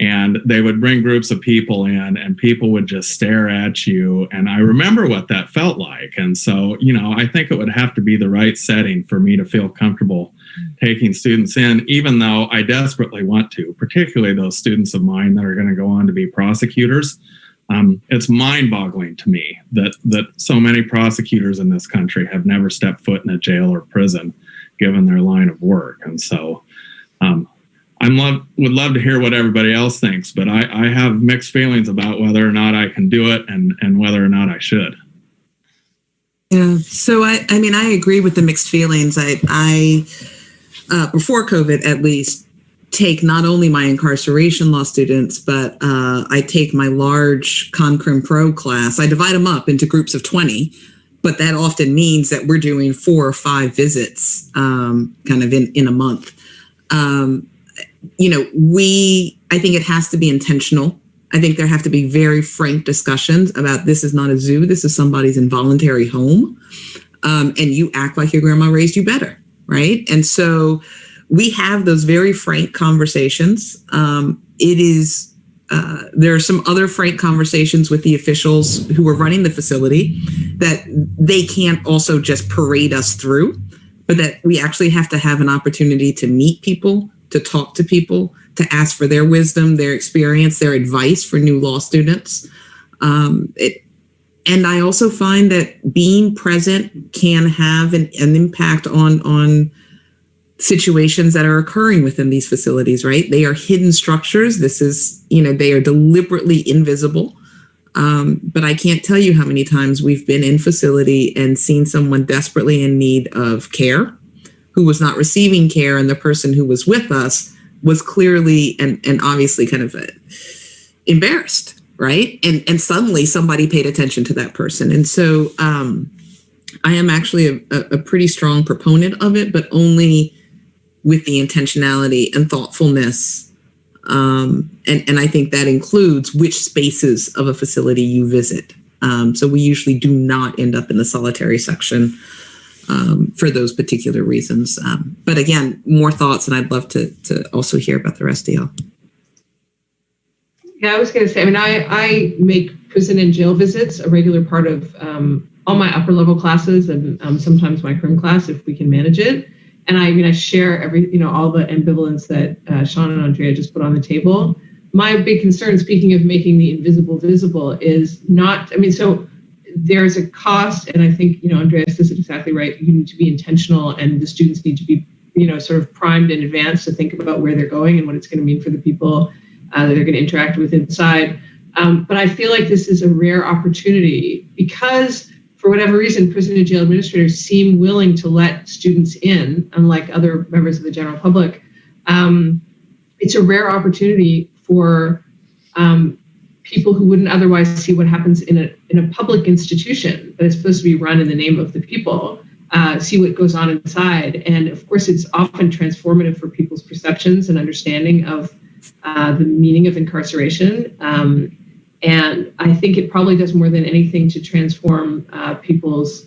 And they would bring groups of people in and people would just stare at you. And I remember what that felt like. And so, I think it would have to be the right setting for me to feel comfortable taking students in, even though I desperately want to, particularly those students of mine that are going to go on to be prosecutors. It's mind-boggling to me that so many prosecutors in this country have never stepped foot in a jail or prison, given their line of work. And so, would love to hear what everybody else thinks, but I have mixed feelings about whether or not I can do it and whether or not I should. Yeah. So I agree with the mixed feelings. I before COVID, at least, take not only my incarceration law students, but I take my large Con Crim Pro class. I divide them up into groups of 20, but that often means that we're doing 4 or 5 visits kind of in a month. I think it has to be intentional. I think there have to be very frank discussions about, this is not a zoo. This is somebody's involuntary home. And you act like your grandma raised you better, right? And so we have those very frank conversations. There are some other frank conversations with the officials who are running the facility that they can't also just parade us through, but that we actually have to have an opportunity to meet people, to talk to people, to ask for their wisdom, their experience, their advice for new law students. And I also find that being present can have an impact on situations that are occurring within these facilities, right? They are hidden structures. They are deliberately invisible. But I can't tell you how many times we've been in facility and seen someone desperately in need of care who was not receiving care, and the person who was with us was clearly and obviously kind of embarrassed, right? And suddenly somebody paid attention to that person. And so I am actually a pretty strong proponent of it, but only with the intentionality and thoughtfulness. And I think that includes which spaces of a facility you visit. So we usually do not end up in the solitary section for those particular reasons. But again, more thoughts, and I'd love to also hear about the rest of y'all. Yeah, I was going to say, I make prison and jail visits a regular part of all my upper level classes and sometimes my crim class if we can manage it. And I share all the ambivalence that Sean and Andrea just put on the table. My big concern, speaking of making the invisible visible, is not, so there's a cost, and I think, Andrea says it exactly right. You need to be intentional, and the students need to be, sort of primed in advance to think about where they're going and what it's going to mean for the people that they're going to interact with inside. But I feel like this is a rare opportunity because, for whatever reason, prison and jail administrators seem willing to let students in, unlike other members of the general public. It's a rare opportunity for people who wouldn't otherwise see what happens in a public institution that is supposed to be run in the name of the people, see what goes on inside. And of course, it's often transformative for people's perceptions and understanding of the meaning of incarceration. And I think it probably does more than anything to transform people's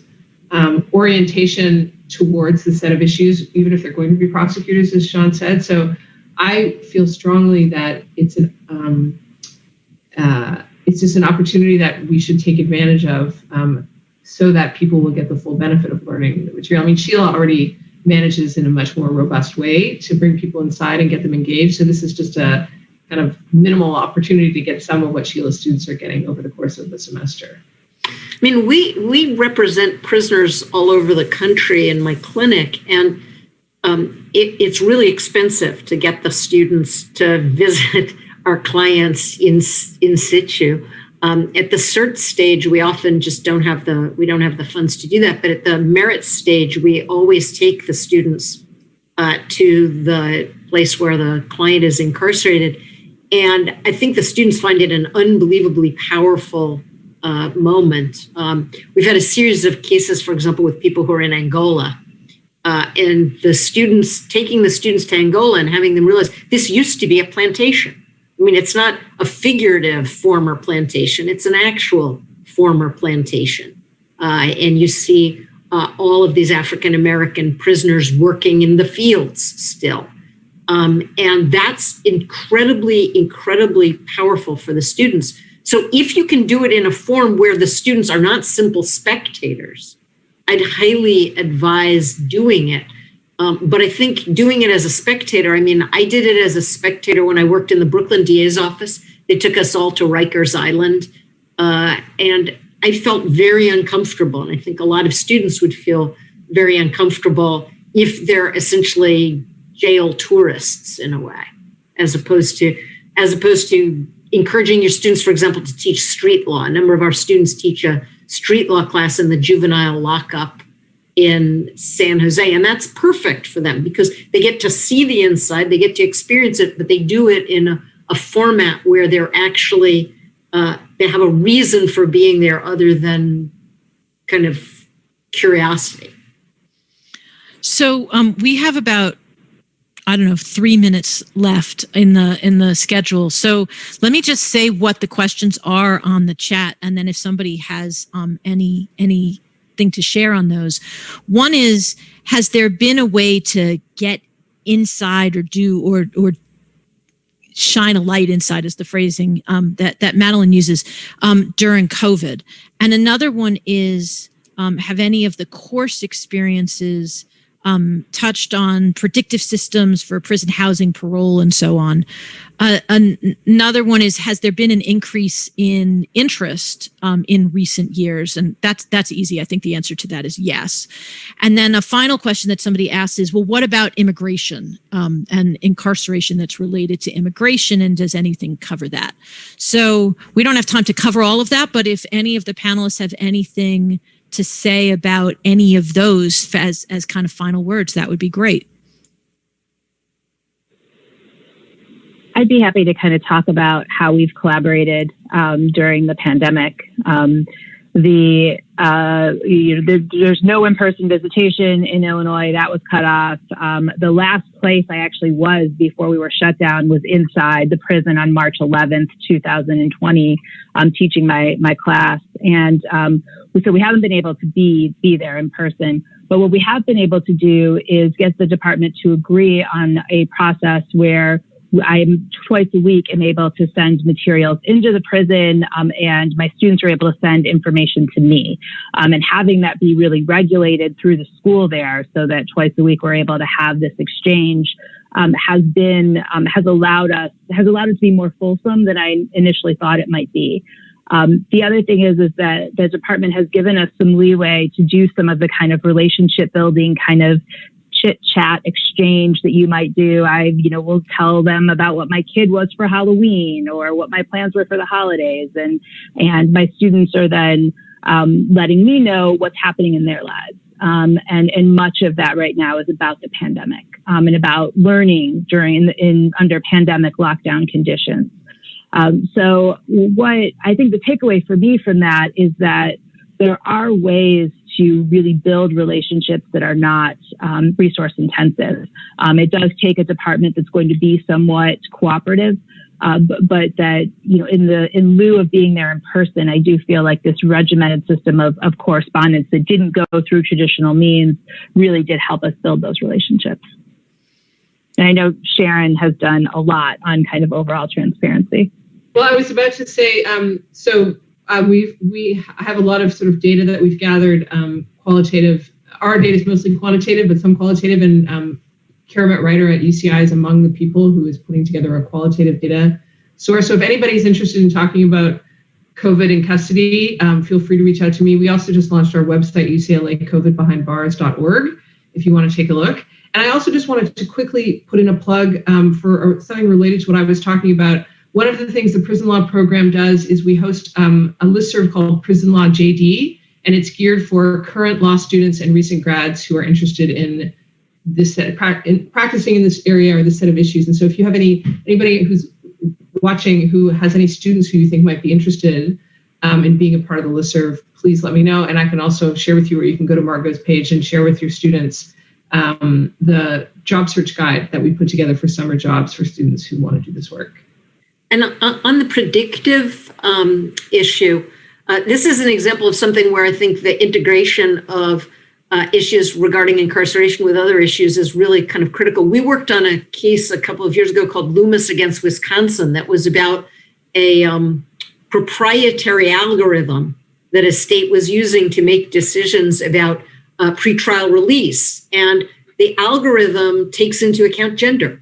orientation towards the set of issues, even if they're going to be prosecutors, as Sean said. So I feel strongly that it's just an opportunity that we should take advantage of so that people will get the full benefit of learning the material. Sheila already manages in a much more robust way to bring people inside and get them engaged. So this is just a kind of minimal opportunity to get some of what Sheila's students are getting over the course of the semester. We represent prisoners all over the country in my clinic, and it's really expensive to get the students to visit our clients in situ. At the cert stage, we often just don't have the funds to do that. But at the merit stage, we always take the students to the place where the client is incarcerated. And I think the students find it an unbelievably powerful moment. We've had a series of cases, for example, with people who are in Angola. and the students, taking the students to Angola and having them realize this used to be a plantation. I mean, it's not a figurative former plantation, it's an actual former plantation. And you see all of these African-American prisoners working in the fields still. And that's incredibly, incredibly powerful for the students. So if you can do it in a form where the students are not simple spectators, I'd highly advise doing it. But I think doing it as a spectator, I mean, I did it as a spectator when I worked in the Brooklyn DA's office. They took us all to Rikers Island. And I felt very uncomfortable. And I think a lot of students would feel very uncomfortable if they're essentially jail tourists in a way, as opposed to encouraging your students, for example, to teach street law. A number of our students teach a street law class in the juvenile lockup in San Jose. And that's perfect for them because they get to see the inside, they get to experience it, but they do it in a format where they're actually, they have a reason for being there other than kind of curiosity. So we have about, 3 minutes left in the schedule. So let me just say what the questions are on the chat, and then if somebody has anything to share on those. One is, has there been a way to get inside or do or shine a light inside, is the phrasing that Madeline uses, during COVID? And another one is, have any of the course experiences touched on predictive systems for prison housing, parole, and so on? Another one is, has there been an increase in interest in recent years? And that's easy. I think the answer to that is yes. And then a final question that somebody asked is, well, what about immigration and incarceration that's related to immigration, and does anything cover that? So we don't have time to cover all of that, but if any of the panelists have anything to say about any of those as kind of final words, that would be great. I'd be happy to kind of talk about how we've collaborated during the pandemic. There's no in-person visitation in Illinois. That was cut off. The last place I actually was before we were shut down was inside the prison on March 11th, 2020, teaching my class. And so we haven't been able to be there in person. But what we have been able to do is get the department to agree on a process where I'm twice a week am able to send materials into the prison, and my students are able to send information to me. And having that be really regulated through the school there, so that twice a week we're able to have this exchange, has allowed us to be more fulsome than I initially thought it might be. The other thing is that the department has given us some leeway to do some of the kind of relationship building kind of chit chat exchange that you might do. Will tell them about what my kid was for Halloween or what my plans were for the holidays. And my students are then letting me know what's happening in their lives. And much of that right now is about the pandemic and about learning under pandemic lockdown conditions. So what I think the takeaway for me from that is that there are ways to really build relationships that are not resource intensive. It does take a department that's going to be somewhat cooperative, but that, in lieu of being there in person, I do feel like this regimented system of correspondence that didn't go through traditional means really did help us build those relationships. And I know Sharon has done a lot on kind of overall transparency. Well, I was about to say, we have a lot of sort of data that we've gathered, qualitative. Our data is mostly quantitative, but some qualitative. And Kara Met-Ryder at UCI is among the people who is putting together a qualitative data source. So if anybody's interested in talking about COVID in custody, feel free to reach out to me. We also just launched our website, uclacovidbehindbars.org, if you want to take a look. And I also just wanted to quickly put in a plug for something related to what I was talking about. One of the things the prison law program does is we host a listserv called Prison Law JD, and it's geared for current law students and recent grads who are interested in this practicing in this area or this set of issues. And so if you have anybody who's watching who has any students who you think might be interested in being a part of the listserv, please let me know. And I can also share with you, or you can go to Margot's page and share with your students the job search guide that we put together for summer jobs for students who want to do this work. And on the predictive issue, this is an example of something where I think the integration of issues regarding incarceration with other issues is really kind of critical. We worked on a case a couple of years ago called Loomis against Wisconsin that was about a proprietary algorithm that a state was using to make decisions about pretrial release. And the algorithm takes into account gender.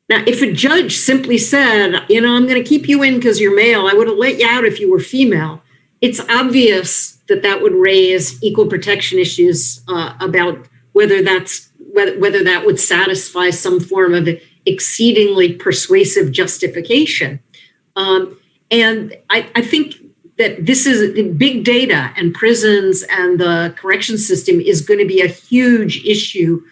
Now, if a judge simply said, I'm going to keep you in because you're male, I would have let you out if you were female, it's obvious that would raise equal protection issues about whether that would satisfy some form of exceedingly persuasive justification. And I think that this is big data, and prisons and the correction system is going to be a huge issue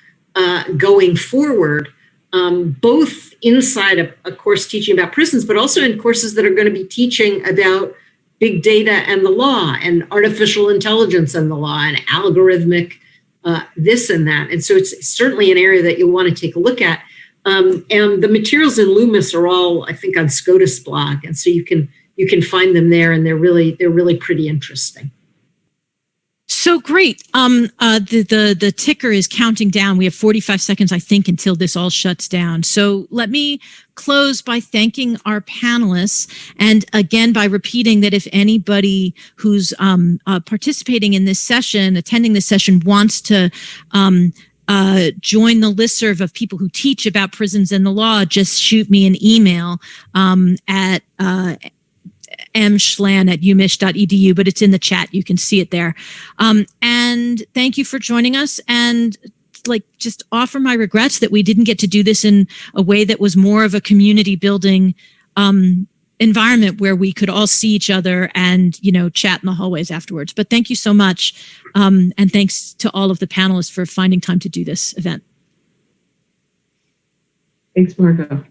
going forward, both inside a course teaching about prisons, but also in courses that are going to be teaching about big data and the law and artificial intelligence and the law and algorithmic this and that. And so it's certainly an area that you'll want to take a look at. And the materials in Loomis are all, I think, on SCOTUS blog. And so you can find them there, and they're really pretty interesting. So great. The ticker is counting down. We have 45 seconds, I think, until this all shuts down. So let me close by thanking our panelists, and again by repeating that if anybody who's participating in this session, attending this session, wants to join the listserv of people who teach about prisons and the law, just shoot me an email at mschlan@umich.edu, but it's in the chat. You can see it there. And thank you for joining us, and just offer my regrets that we didn't get to do this in a way that was more of a community building environment where we could all see each other and, chat in the hallways afterwards. But thank you so much. And thanks to all of the panelists for finding time to do this event. Thanks, Margot.